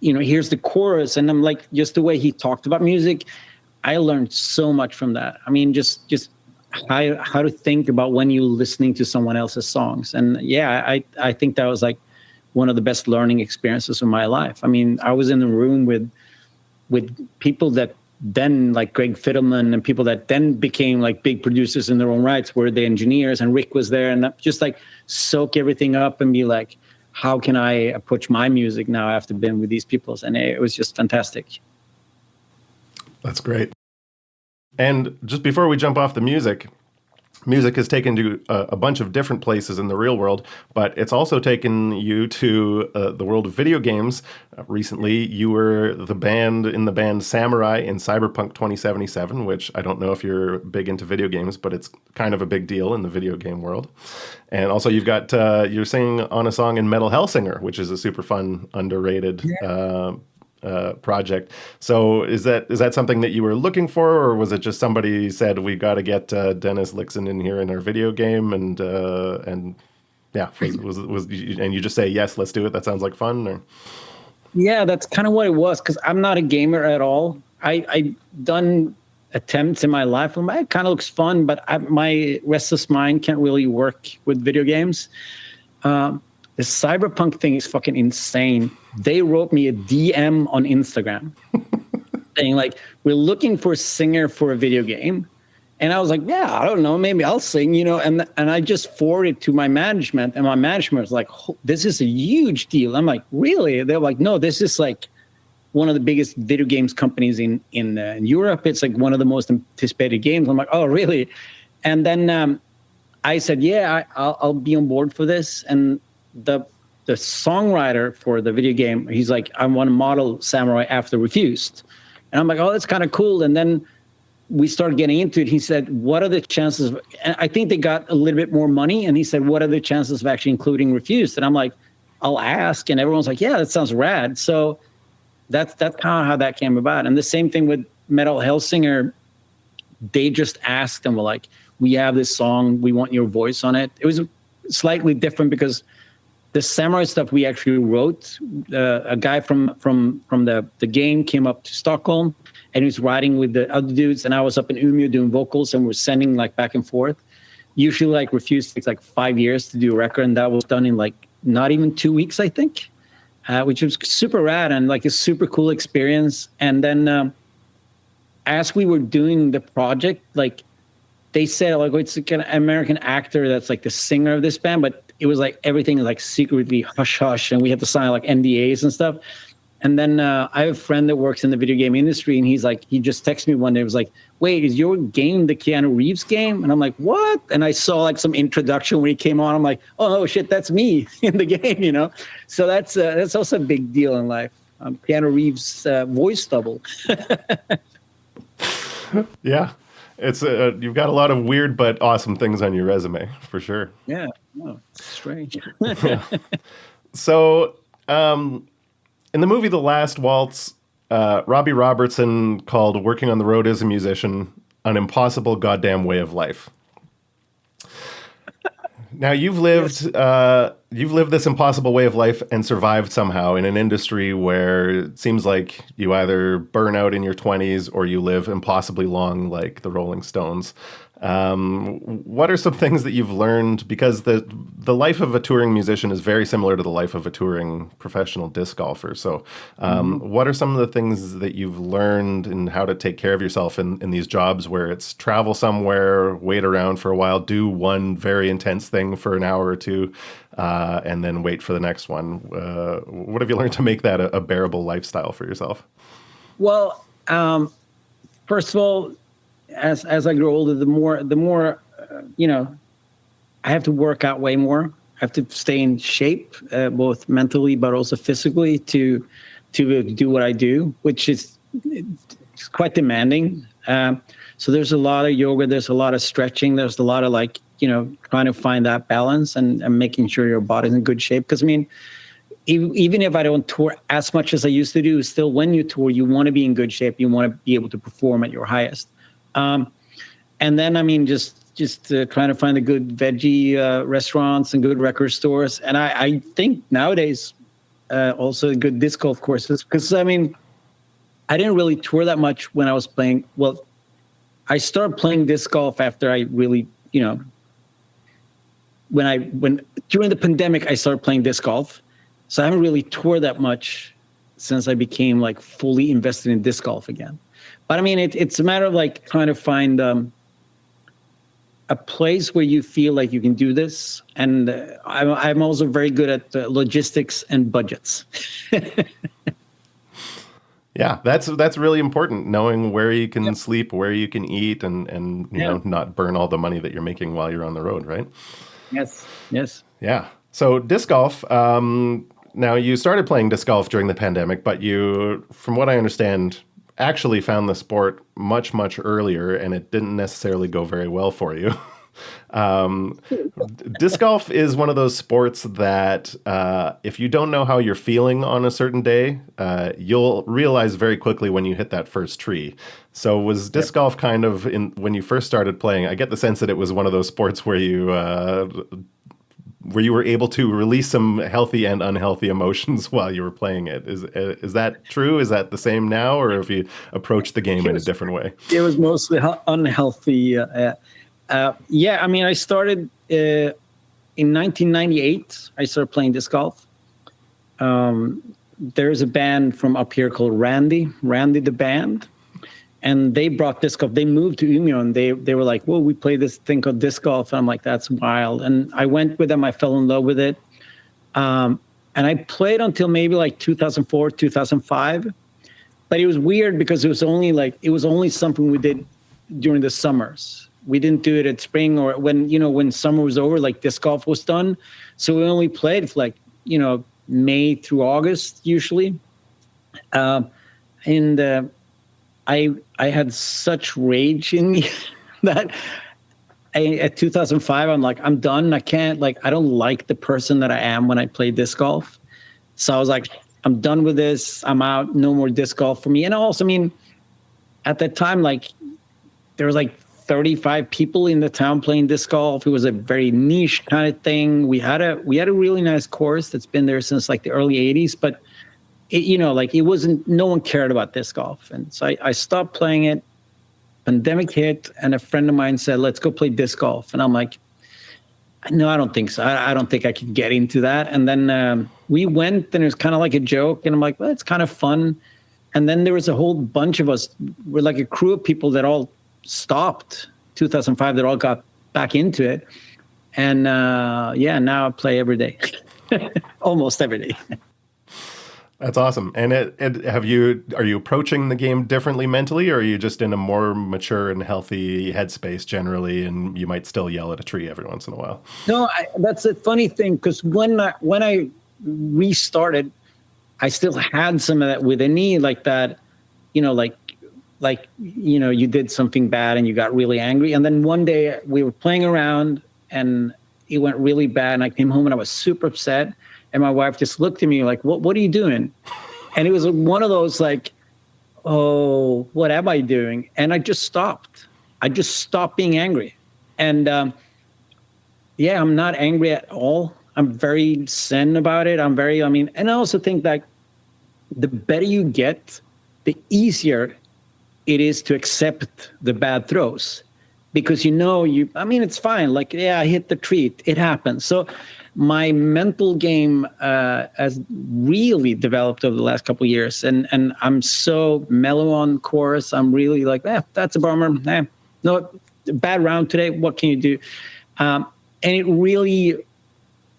here's the chorus, and I'm like, just the way he talked about music. I learned so much from that. Just how to think about when you're listening to someone else's songs. And yeah, I think that was like one of the best learning experiences of my life. I was in the room with people that then, like Greg Fidelman, and people that then became like big producers in their own rights, were the engineers, and Rick was there, and just like soak everything up and be like, how can I approach my music now after being with these people? And it was just fantastic. That's great. And just before we jump off the music has taken you a bunch of different places in the real world, but it's also taken you to the world of video games. Recently, you were in the band Samurai in Cyberpunk 2077, which I don't know if you're big into video games, but it's kind of a big deal in the video game world. And also you've got, you're singing on a song in Metal Hellsinger, which is a super fun, underrated project. So is that something that you were looking for, or was it just somebody said we got to get Dennis Lyxzen in here in our video game, and yeah, was and you just say yes, let's do it? That sounds like fun. Or Yeah, that's kind of what it was, because I'm not a gamer at all. I done attempts in my life. It kind of looks fun, but my restless mind can't really work with video games. The cyberpunk thing is fucking insane. They wrote me a DM on Instagram saying like, we're looking for a singer for a video game. And I was like, yeah, I don't know, maybe I'll sing, and I just forwarded to my management, and my management was like, this is a huge deal. I'm like, really? They're like, no, this is like one of the biggest video games companies in Europe. It's like one of the most anticipated games. I'm like, oh, really? And then I said, yeah, I'll be on board for this. And the songwriter for the video game, he's like, I want to model Samurai after Refused. And I'm like, oh, that's kind of cool. And then we started getting into it. He said, what are the chances of, and I think they got a little bit more money. And he said, what are the chances of actually including Refused? And I'm like, I'll ask. And everyone's like, yeah, that sounds rad. So that's kind of how that came about. And the same thing with Metal Hellsinger. They just asked and were like, we have this song, we want your voice on it. It was slightly different because the Samurai stuff we actually wrote. A guy from the game came up to Stockholm, and he was writing with the other dudes, and I was up in Umeå doing vocals, and we're sending like back and forth. Usually like Refused takes like 5 years to do a record, and that was done in like not even 2 weeks, I think, which was super rad and like a super cool experience. And then as we were doing the project, like they said, like, it's like an American actor that's like the singer of this band, but it was like everything is like secretly hush hush, and we had to sign like NDAs and stuff. And then I have a friend that works in the video game industry, and he's like, he just texted me one day. It was like, wait, is your game the Keanu Reeves game? And I'm like, what? And I saw like some introduction when he came on. I'm like, oh shit, that's me in the game, So that's also a big deal in life. Keanu Reeves' voice double. Yeah, it's you've got a lot of weird but awesome things on your resume for sure. Yeah, no, it's strange. Yeah. So, in the movie The Last Waltz, Robbie Robertson called working on the road as a musician an impossible goddamn way of life. Now you've lived this impossible way of life and survived somehow in an industry where it seems like you either burn out in your 20s or you live impossibly long like the Rolling Stones. What are some things that you've learned? Because the life of a touring musician is very similar to the life of a touring professional disc golfer. So what are some of the things that you've learned in how to take care of yourself in these jobs where it's travel somewhere, wait around for a while, do one very intense thing for an hour or two, and then wait for the next one? What have you learned to make that a bearable lifestyle for yourself? Well, first of all, as I grow older, the more I have to work out way more. I have to stay in shape, both mentally but also physically, to do what I do, which is it's quite demanding. So there's a lot of yoga, there's a lot of stretching, there's a lot of trying to find that balance and making sure your body's in good shape. Because I mean, even if I don't tour as much as I used to do, still when you tour, you want to be in good shape. You want to be able to perform at your highest. And then, I mean, just trying to find the good veggie restaurants and good record stores. And I think nowadays also good disc golf courses, because I mean, I didn't really tour that much when I was playing. Well, I started playing disc golf after I really, when during the pandemic, I started playing disc golf. So I haven't really toured that much since I became like fully invested in disc golf again. But I mean, it's a matter of like trying to find a place where you feel like you can do this. And I'm also very good at logistics and budgets. Yeah, that's really important, knowing where you can sleep, where you can eat, and you know, not burn all the money that you're making while you're on the road, right? Yes. Yeah. So disc golf, now you started playing disc golf during the pandemic, but you, from what I understand, actually found the sport much, much earlier, and it didn't necessarily go very well for you. Disc golf is one of those sports that if you don't know how you're feeling on a certain day, you'll realize very quickly when you hit that first tree. So was disc golf kind of when you first started playing? I get the sense that it was one of those sports where you were able to release some healthy and unhealthy emotions while you were playing it. Is that true? Is that the same now, or have you approached the game in a different way? It was mostly unhealthy. Yeah, I mean, I started in 1998. I started playing disc golf. There's a band from up here called Randy the Band. And they brought disc golf. They moved to Umeå, and they were like, "Well, we play this thing called disc golf." And I'm like, "That's wild." And I went with them. I fell in love with it. And I played until maybe like 2004, 2005. But it was weird because it was only something we did during the summers. We didn't do it at spring or when summer was over, like disc golf was done. So we only played for May through August usually. I had such rage in me that at 2005, I'm like, I'm done. I don't like the person that I am when I play disc golf. So I was like, I'm done with this. I'm out. No more disc golf for me. And also, I mean, at that time, there was 35 people in the town playing disc golf. It was a very niche kind of thing. We had a really nice course that's been there since the early 80s, but it wasn't, no one cared about disc golf. And so I stopped playing it. Pandemic hit, and a friend of mine said, let's go play disc golf. And I'm like, no, I don't think so. I don't think I can get into that. And then we went, and it was kind of like a joke. And I'm like, well, it's kind of fun. And then there was a whole bunch of us. We're like a crew of people that all stopped 2005, that all got back into it. And now I play every day, almost every day. That's awesome. And are you approaching the game differently mentally, or are you just in a more mature and healthy headspace generally, and you might still yell at a tree every once in a while? No, that's a funny thing, because when I restarted, I still had some of that within me, like that, you did something bad and you got really angry. And then one day we were playing around and it went really bad, and I came home and I was super upset. And my wife just looked at me like, what are you doing? And it was one of those oh, what am I doing? And I just stopped. I just stopped being angry. And I'm not angry at all. I'm very zen about it. And I also think that the better you get, the easier it is to accept the bad throws. Because it's fine. I hit the tree. It happens. So my mental game has really developed over the last couple of years, and I'm so mellow on course. I'm really that's a bummer. No, bad round today. What can you do? And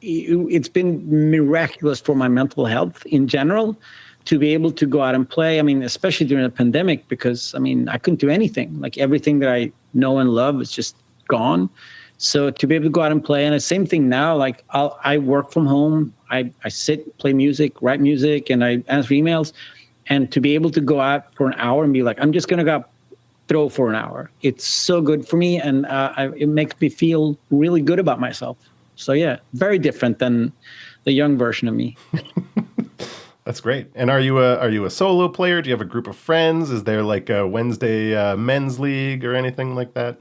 it's been miraculous for my mental health in general to be able to go out and play. I mean, especially during the pandemic, because I couldn't do anything. Everything that I know and love is just gone. So to be able to go out and play, and the same thing now, I work from home, I sit, play music, write music, and I answer emails. And to be able to go out for an hour and be like, I'm just going to go throw for an hour. It's so good for me, and it makes me feel really good about myself. So yeah, very different than the young version of me. That's great. And are you a solo player? Do you have a group of friends? Is there a Wednesday men's league or anything like that?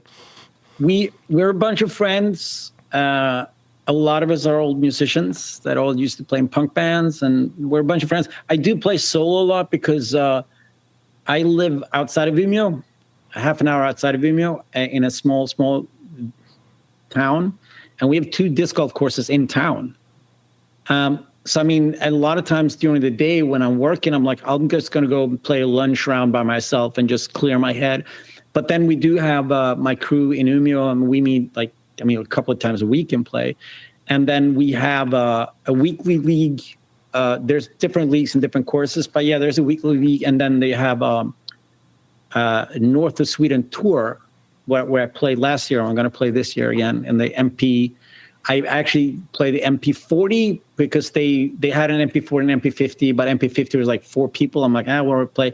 We're a bunch of friends. A lot of us are old musicians that all used to play in punk bands, and we're a bunch of friends. I do play solo a lot because I live outside of Umeå, a half an hour outside of Umeå, in a small town, and we have 2 disc golf courses in town. So a lot of times during the day when I'm working, I'm like, I'm just going to go play a lunch round by myself and just clear my head. But then we do have my crew in Umeå, and we meet a couple of times a week and play. And then we have a weekly league. There's different leagues and different courses, but yeah, there's a weekly league. And then they have North of Sweden tour where I played last year. I'm going to play this year again in the MP. I actually play the MP40 because they had an MP40 and MP50, but MP50 was 4 people. I'm like, we'll play.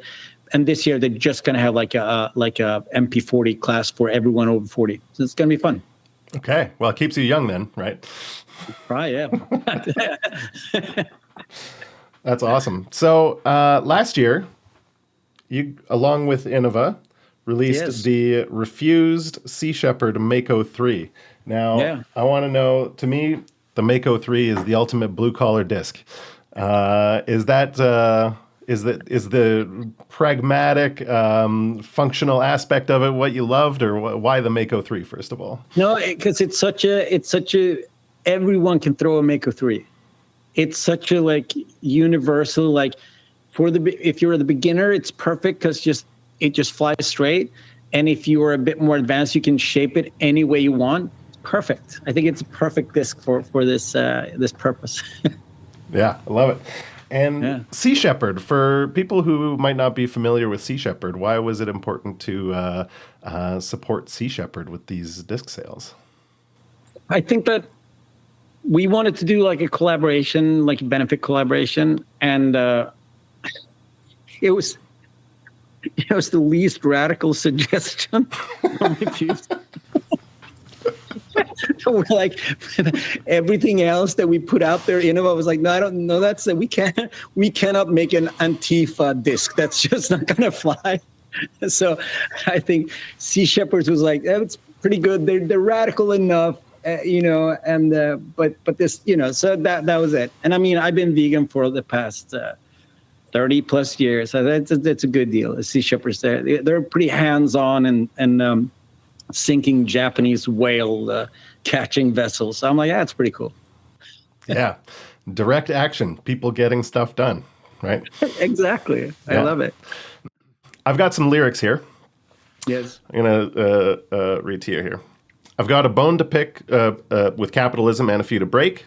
And this year they're just going to have a MP40 class for everyone over 40. So it's going to be fun. Okay. Well, it keeps you young then, right? Right, yeah. That's awesome. So last year, you, along with Innova, released Yes. the refused Sea Shepherd Mako 3. Now, Yeah. I want to know, to me, the Mako 3 is the ultimate blue-collar disc. Is the pragmatic, functional aspect of it what you loved, or why the Mako 3, first of all? No, because it's such a everyone can throw a Mako 3. It's such a like universal, like if you're the beginner, it's perfect because it just flies straight. And if you are a bit more advanced, you can shape it any way you want. Perfect. I think it's a perfect disc for this purpose. Yeah, I love it. And Yeah. Sea Shepherd, for people who might not be familiar with Sea Shepherd, why was it important to support Sea Shepherd with these disc sales? I think that we wanted to do like a collaboration, like a benefit collaboration, and it was the least radical suggestion. We're like everything else that we put out there. Innova was like, no, I don't know. We cannot make an Antifa disc. That's just not gonna fly. So I think Sea Shepherds was like, it's pretty good. They're radical enough. But this, so that was it. And I mean, I've been vegan for the past 30 plus years. So that's a good deal. The Sea Shepherds, they're pretty hands-on and sinking Japanese whale catching vessels. So I'm like, yeah, it's pretty cool. Yeah. Direct action, people getting stuff done, right? Exactly. Yeah. I love it. I've got some lyrics here. Yes. I'm going to read to you here. I've got a bone to pick with capitalism and a few to break.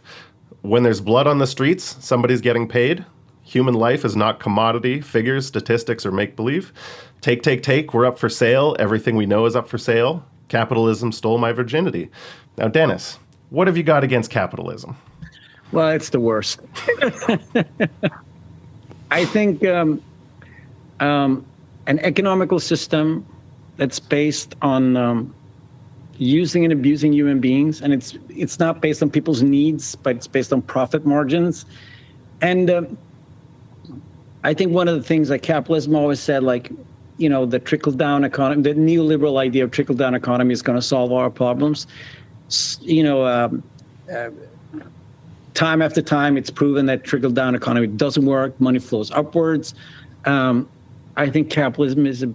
When there's blood on the streets, somebody's getting paid. Human life is not commodity, figures, statistics, or make-believe. Take, we're up for sale. Everything we know is up for sale. Capitalism stole my virginity. Now, Dennis, what have you got against capitalism? Well, it's the worst. I think an economical system that's based on using and abusing human beings, and it's not based on people's needs, but it's based on profit margins. And I think one of the things that capitalism always said, like, the trickle-down economy, the neoliberal idea of trickle-down economy is going to solve our problems. Time after time, it's proven that trickle-down economy doesn't work. Money flows upwards. I think capitalism is a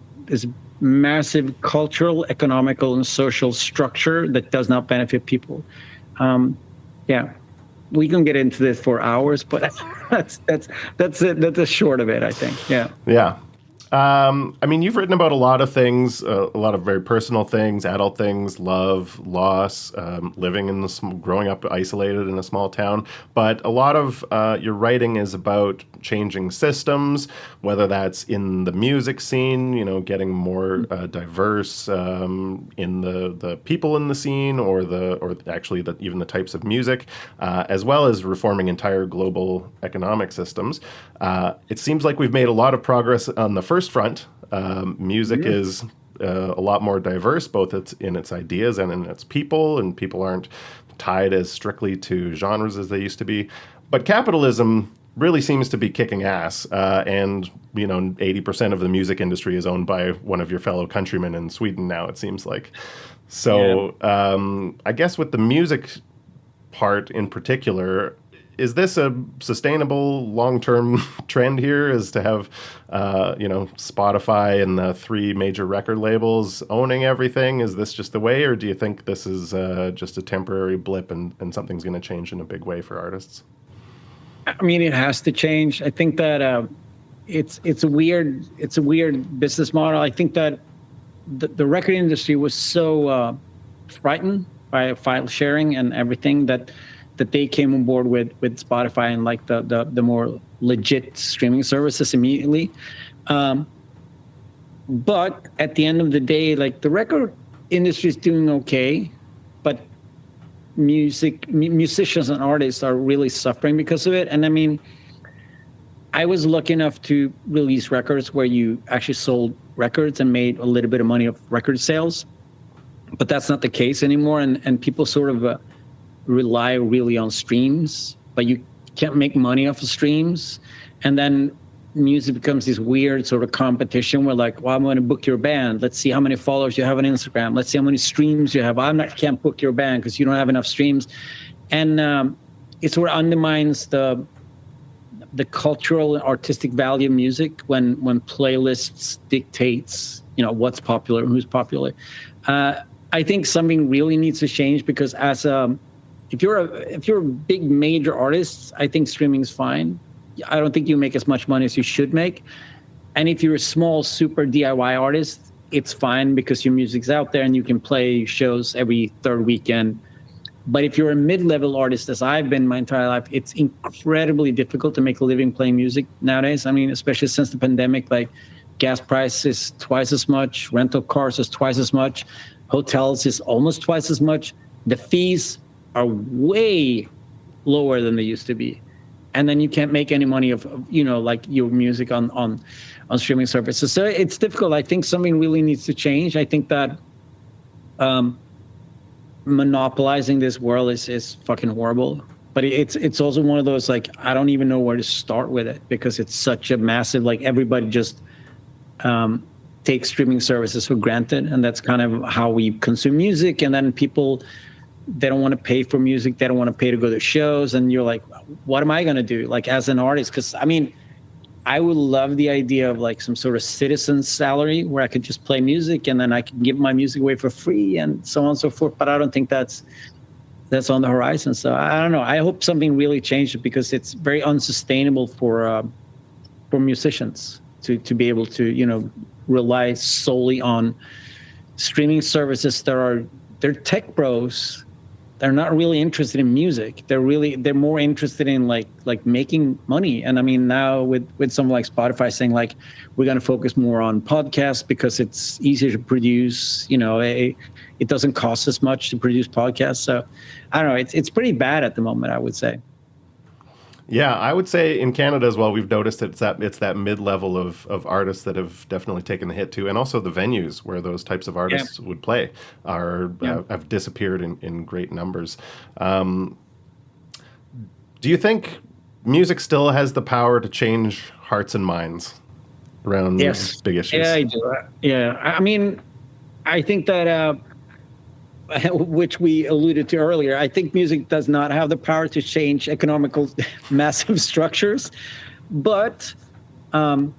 massive cultural, economical, and social structure that does not benefit people. Yeah, we can get into this for hours, but that's it. That's the short of it, I think. Yeah. Yeah. I mean, you've written about a lot of things, a lot of very personal things, adult things, love, loss, living growing up isolated in a small town. But a lot of your writing is about changing systems, whether that's in the music scene, getting more diverse in the people in the scene, or even the types of music, as well as reforming entire global economic systems. It seems like we've made a lot of progress on the first front. Music is a lot more diverse, both in its ideas and in its people, and people aren't tied as strictly to genres as they used to be. But capitalism really seems to be kicking ass, and 80% of the music industry is owned by one of your fellow countrymen in Sweden now, it seems like. So I guess with the music part in particular, is this a sustainable long-term trend here, is to have, Spotify and the three major record labels owning everything? Is this just the way, or do you think this is just a temporary blip and something's going to change in a big way for artists? I mean, it has to change. I think that it's a weird business model. I think that the record industry was so frightened by file sharing and everything that they came on board with Spotify and like the more legit streaming services immediately. But at the end of the day, like, the record industry is doing okay, but musicians and artists are really suffering because of it. And I mean, I was lucky enough to release records where you actually sold records and made a little bit of money of record sales. but that's not the case anymore. And people sort of rely really on streams, but you can't make money off of streams. And then music becomes this weird sort of competition where like, well, I'm going to book your band. Let's see how many followers you have on Instagram. Let's see how many streams you have. Can't book your band because you don't have enough streams. And it sort of undermines the cultural and artistic value of music when playlists dictates, what's popular and who's popular. I think something really needs to change because if you're a big major artist, I think streaming is fine. I don't think you make as much money as you should make. And if you're a small, super DIY artist, it's fine because your music's out there and you can play shows every third weekend. But if you're a mid-level artist, as I've been my entire life, it's incredibly difficult to make a living playing music nowadays. I mean, especially since the pandemic, like gas price is twice as much, rental cars is twice as much, hotels is almost twice as much. The fees are way lower than they used to be. And then you can't make any money of like your music on streaming services. So it's difficult. I think something really needs to change. I think that monopolizing this world is fucking horrible. But it's also one of those, like, I don't even know where to start with it because it's such a massive, like, everybody just takes streaming services for granted. And that's kind of how we consume music. And then people, they don't want to pay for music. They don't want to pay to go to shows. And you're like, what am I going to do? Like, as an artist? Because, I mean, I would love the idea of like some sort of citizen salary where I could just play music and then I can give my music away for free and so on and so forth. But I don't think that's on the horizon. So I don't know. I hope something really changes because it's very unsustainable for musicians to be able to, rely solely on streaming services they're tech bros. They're not really interested in music. They're more interested in like making money. And I mean, now with someone like Spotify saying like, we're going to focus more on podcasts because it's easier to produce, it doesn't cost as much to produce podcasts. So I don't know. It's pretty bad at the moment, I would say. Yeah, I would say in Canada as well, we've noticed it's that mid-level of artists that have definitely taken the hit too, and also the venues where those types of artists would play have disappeared in great numbers. Do you think music still has the power to change hearts and minds around these big issues? Yeah, I do. Yeah, I mean, I think that. Which we alluded to earlier, I think music does not have the power to change economical massive structures, but I'm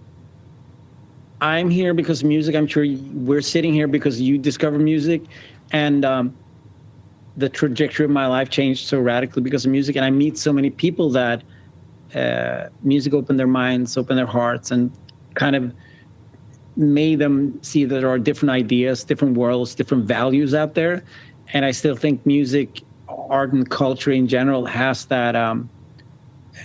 here because of music. I'm sure we're sitting here because you discovered music, and the trajectory of my life changed so radically because of music. And I meet so many people that music opened their minds, opened their hearts, and kind of made them see that there are different ideas, different worlds, different values out there. And I still think music, art, and culture in general has that,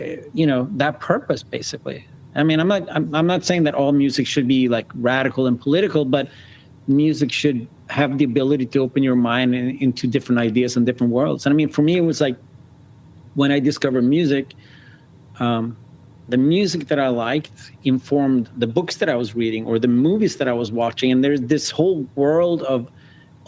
that purpose, basically. I mean, I'm not saying that all music should be like radical and political, but music should have the ability to open your mind into different ideas and different worlds. And I mean, for me, it was like when I discovered music, the music that I liked informed the books that I was reading or the movies that I was watching. And there's this whole world of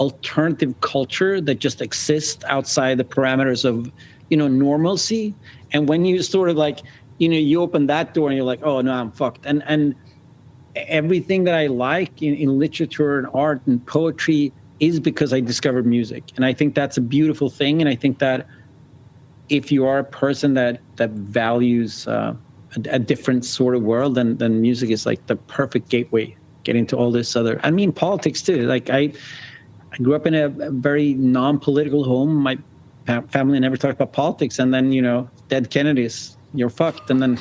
alternative culture that just exists outside the parameters of, normalcy. And when you sort of like, you open that door and you're like, oh no, I'm fucked. And everything that I like in literature and art and poetry is because I discovered music. And I think that's a beautiful thing. And I think that if you are a person that values, a different sort of world, then music is like the perfect gateway get into all this other. I mean, politics too. Like I grew up in a very non-political home. My family never talked about politics, and then dead Kennedys, you're fucked. And then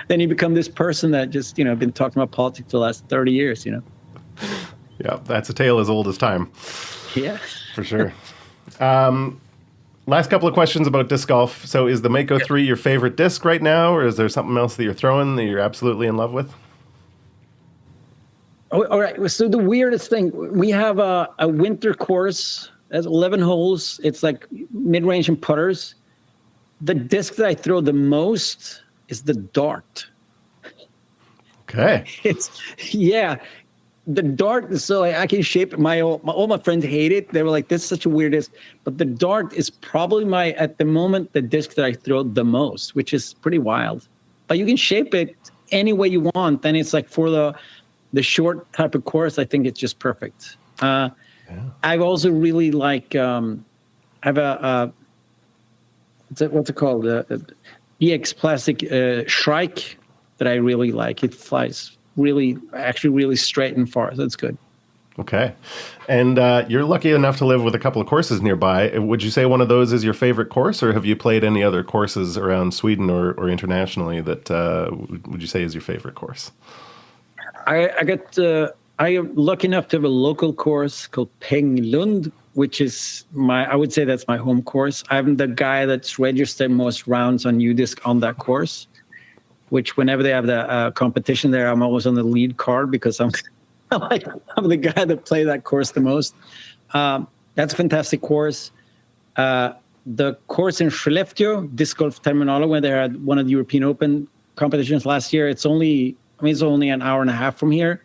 then you become this person that just been talking about politics for the last 30 years. Yeah, that's a tale as old as time. Yeah, for sure. Last couple of questions about disc golf. So is the Mako 3 your favorite disc right now, or is there something else that you're throwing that you're absolutely in love with? Oh, all right. So the weirdest thing, we have a winter course. That's 11 holes. It's like mid-range and putters. The disc that I throw the most is the dart. Okay. the dart is so like, I can shape all my friends hate it. They were like, "This is such a weird disc," but the dart is probably at the moment the disc that I throw the most, which is pretty wild. But you can shape it any way you want, and it's like for the short type of course, I think it's just perfect. I also really like. I have a what's it called? EX plastic Shrike that I really like. It flies really straight and far. So it's good. Okay. And you're lucky enough to live with a couple of courses nearby. Would you say one of those is your favorite course, or have you played any other courses around Sweden or internationally that would you say is your favorite course? I am lucky enough to have a local course called Penglund, which is I would say that's my home course. I'm the guy that's registered most rounds on UDisc on that course, which whenever they have the competition there, I'm always on the lead card because I'm the guy that play that course the most. That's a fantastic course. The course in Skellefteå, Disc Golf Terminal, when they had one of the European Open competitions last year, it's only an hour and a half from here.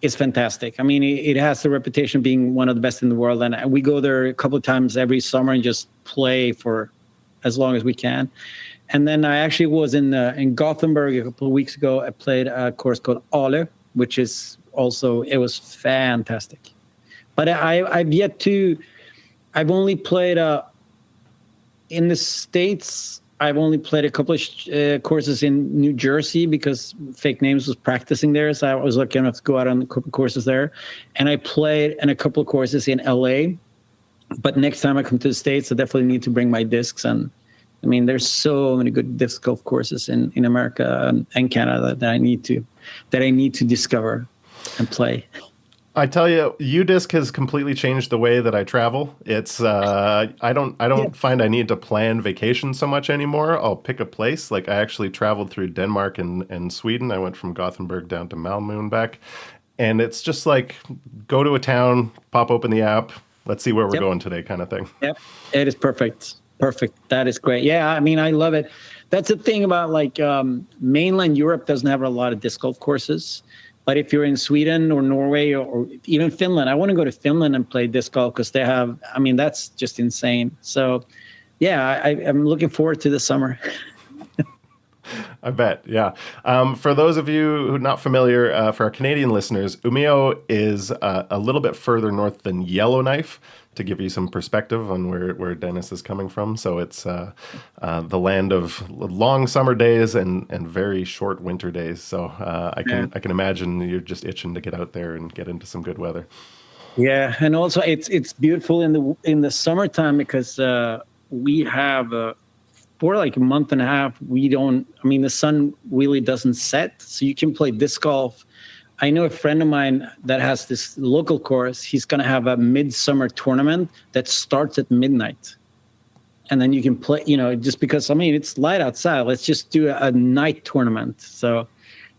It's fantastic. I mean, it has the reputation of being one of the best in the world, and we go there a couple of times every summer and just play for as long as we can. And then I actually was in Gothenburg a couple of weeks ago. I played a course called Ale, which is also, it was fantastic. But I've only played in the States. I've only played a couple of courses in New Jersey because Fake Names was practicing there. So I was lucky enough to go out on a couple of courses there. And I played in a couple of courses in LA. But next time I come to the States, I definitely need to bring my discs. And I mean, there's so many good disc golf courses in America and Canada that I need to discover and play. I tell you, UDisc has completely changed the way that I travel. It's I don't find I need to plan vacations so much anymore. I'll pick a place. Like I actually traveled through Denmark and Sweden. I went from Gothenburg down to Malmö and back. And it's just like go to a town, pop open the app, let's see where we're going today kind of thing. Yep. It is perfect. Perfect. That is great. Yeah, I mean, I love it. That's the thing about like mainland Europe doesn't have a lot of disc golf courses. But if you're in Sweden or Norway or even Finland, I want to go to Finland and play disc golf because they have, I mean, that's just insane. So, yeah, I'm looking forward to the summer. I bet, yeah. For those of you who are not familiar, for our Canadian listeners, Umeå is a little bit further north than Yellowknife, to give you some perspective on where Dennis is coming from. So it's the land of long summer days and very short winter days. So I can imagine you're just itching to get out there and get into some good weather. Yeah, and also it's beautiful in the summertime because we have for like a month and a half the sun really doesn't set, so you can play disc golf. I know a friend of mine that has this local course. He's going to have a midsummer tournament that starts at midnight. And then you can play, just because, it's light outside. Let's just do a night tournament. So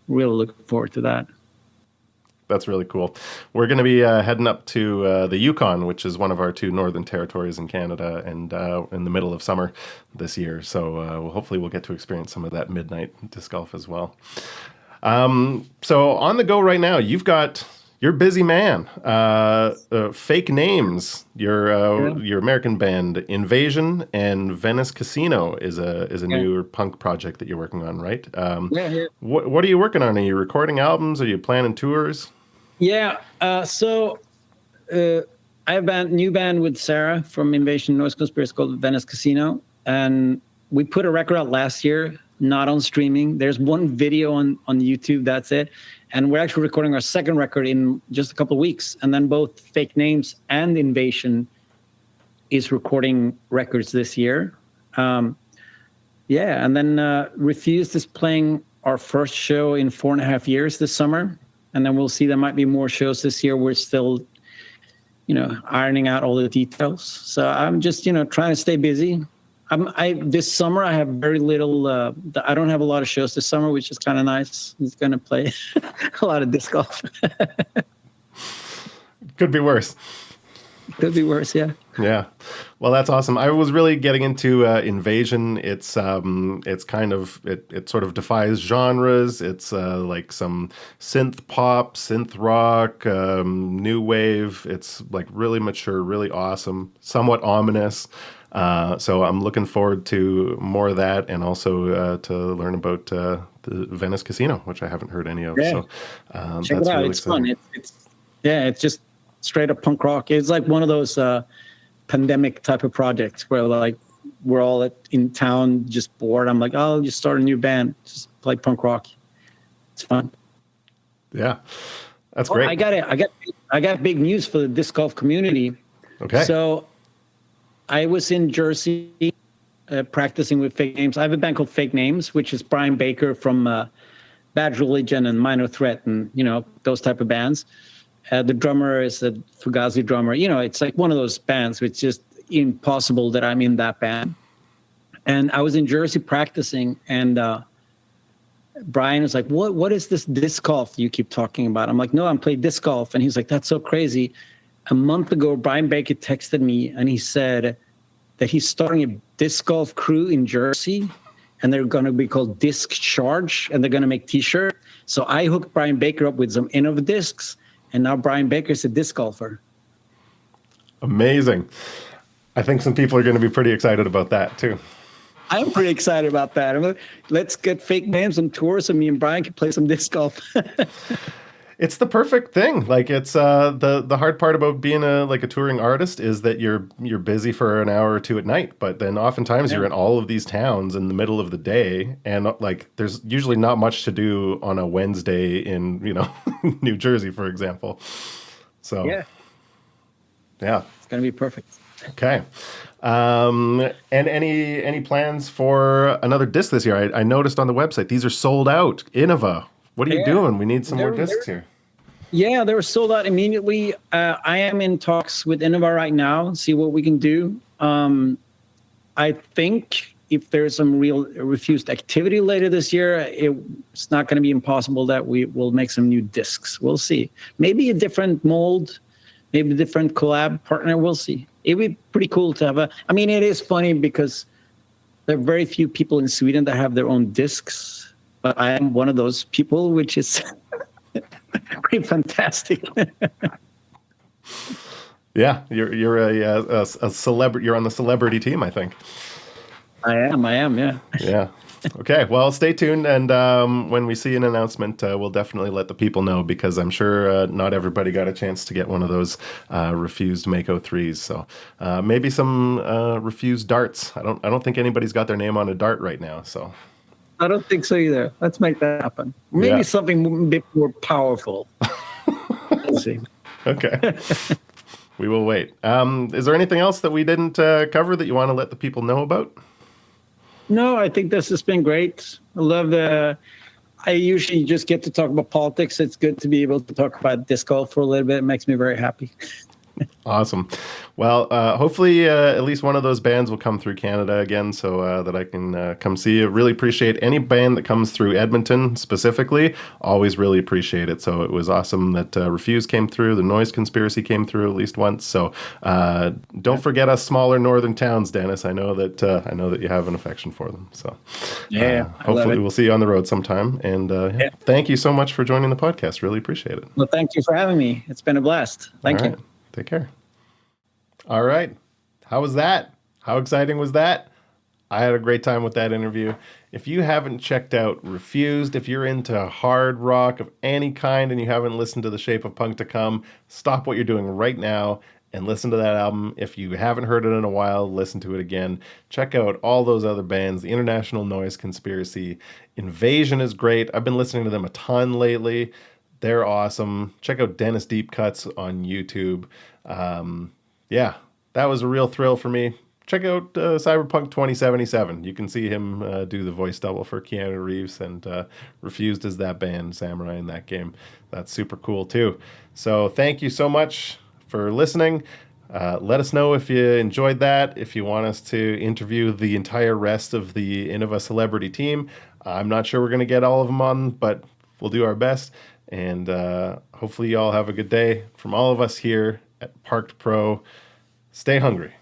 really looking forward to that. That's really cool. We're going to be heading up to the Yukon, which is one of our two northern territories in Canada, and in the middle of summer this year. So hopefully we'll get to experience some of that midnight disc golf as well. So on the go right now, you're a busy man. Fake Names, your American band, INVSN and Venice Casino is a new punk project that you're working on, right? What are you working on? Are you recording albums? Are you planning tours? Yeah. So I have a new band with Sarah from Invasion Noise Conspiracy called Venice Casino, and we put a record out last year. Not on streaming. There's one video on YouTube. That's it. And we're actually recording our second record in just a couple of weeks. And then both Fake Names and Invasion is recording records this year. And then Refused is playing our first show in 4.5 years this summer. And then we'll see. There might be more shows this year. We're still, ironing out all the details. So I'm just, trying to stay busy. This summer I have very little. I don't have a lot of shows this summer, which is kind of nice. He's going to play a lot of disc golf. Could be worse. Could be worse, yeah. Yeah. Well, that's awesome. I was really getting into Invasion. It's kind of it sort of defies genres. It's like some synth pop, synth rock, new wave. It's like really mature, really awesome, somewhat ominous. So I'm looking forward to more of that, and also to learn about the Venice Casino, which I haven't heard any of. Yeah. So Check that's it out. really It's exciting. fun. It's just straight up punk rock. It's like one of those pandemic type of projects where like we're all in town just bored. I'm like, oh, I'll just start a new band, just play punk rock. It's fun. Yeah, that's great. I got big news for the disc golf community. Okay. So I was in Jersey practicing with Fake Names. I have a band called Fake Names, which is Brian Baker from Bad Religion and Minor Threat and, those type of bands. The drummer is a Fugazi drummer. It's like one of those bands. It's just impossible that I'm in that band. And I was in Jersey practicing, and Brian was like, what is this disc golf you keep talking about? I'm like, no, I'm playing disc golf. And he's like, that's so crazy. A month ago, Brian Baker texted me, and he said that he's starting a disc golf crew in Jersey, and they're going to be called Disc Charge, and they're going to make T-shirts. So I hooked Brian Baker up with some Innova discs, and now Brian Baker's a disc golfer. Amazing. I think some people are going to be pretty excited about that too. I'm pretty excited about that. I'm like, let's get Fake Names on tour so me and Brian can play some disc golf. It's the perfect thing. Like it's the hard part about being a touring artist is that you're busy for an hour or two at night, but then oftentimes you're in all of these towns in the middle of the day, and like there's usually not much to do on a Wednesday in New Jersey, for example. So yeah, it's gonna be perfect. Okay. And any plans for another disc this year? I noticed on the website these are sold out. Innova. What are you doing? We need some more discs here. Yeah, they were sold out immediately. I am in talks with Innova right now, see what we can do. I think if there's some real refused activity later this year, it's not going to be impossible that we will make some new discs. We'll see. Maybe a different mold, maybe a different collab partner. We'll see. It'd be pretty cool to have it is funny because there are very few people in Sweden that have their own discs. But I am one of those people, which is pretty fantastic. Yeah, you're a celebrity. You're on the celebrity team, I think. I am. Yeah. Yeah. Okay. Well, stay tuned, and when we see an announcement, we'll definitely let the people know, because I'm sure not everybody got a chance to get one of those refused Mako 3s. So maybe some refused darts. I don't think anybody's got their name on a dart right now. So. I don't think so either. Let's make that happen. Maybe something a bit more powerful. Let's see. Okay. We will wait. Is there anything else that we didn't cover that you want to let the people know about? No, I think this has been great. I usually just get to talk about politics. It's good to be able to talk about disc golf for a little bit. It makes me very happy. Awesome. Well, hopefully at least one of those bands will come through Canada again, so that I can come see you. Really appreciate any band that comes through Edmonton specifically. Always really appreciate it. So it was awesome that Refuse came through. The Noise Conspiracy came through at least once. So don't forget us smaller northern towns, Dennis. I know that you have an affection for them. So hopefully we'll see you on the road sometime. And thank you so much for joining the podcast. Really appreciate it. Well, thank you for having me. It's been a blast. Thank you. Take care. All right. How was that? How exciting was that? I had a great time with that interview. If you haven't checked out Refused, if you're into hard rock of any kind and you haven't listened to The Shape of Punk to Come, stop what you're doing right now and listen to that album. If you haven't heard it in a while, listen to it again. Check out all those other bands, the International Noise Conspiracy. Invasion is great. I've been listening to them a ton lately. They're awesome. Check out Dennis Deep Cuts on YouTube. That was a real thrill for me. Check out Cyberpunk 2077. You can see him do the voice double for Keanu Reeves, and Refused as that band, Samurai, in that game. That's super cool too. So thank you so much for listening. Let us know if you enjoyed that, if you want us to interview the entire rest of the Innova celebrity team. I'm not sure we're going to get all of them on, but we'll do our best. And hopefully you all have a good day. From all of us here at Parked Pro, Stay hungry.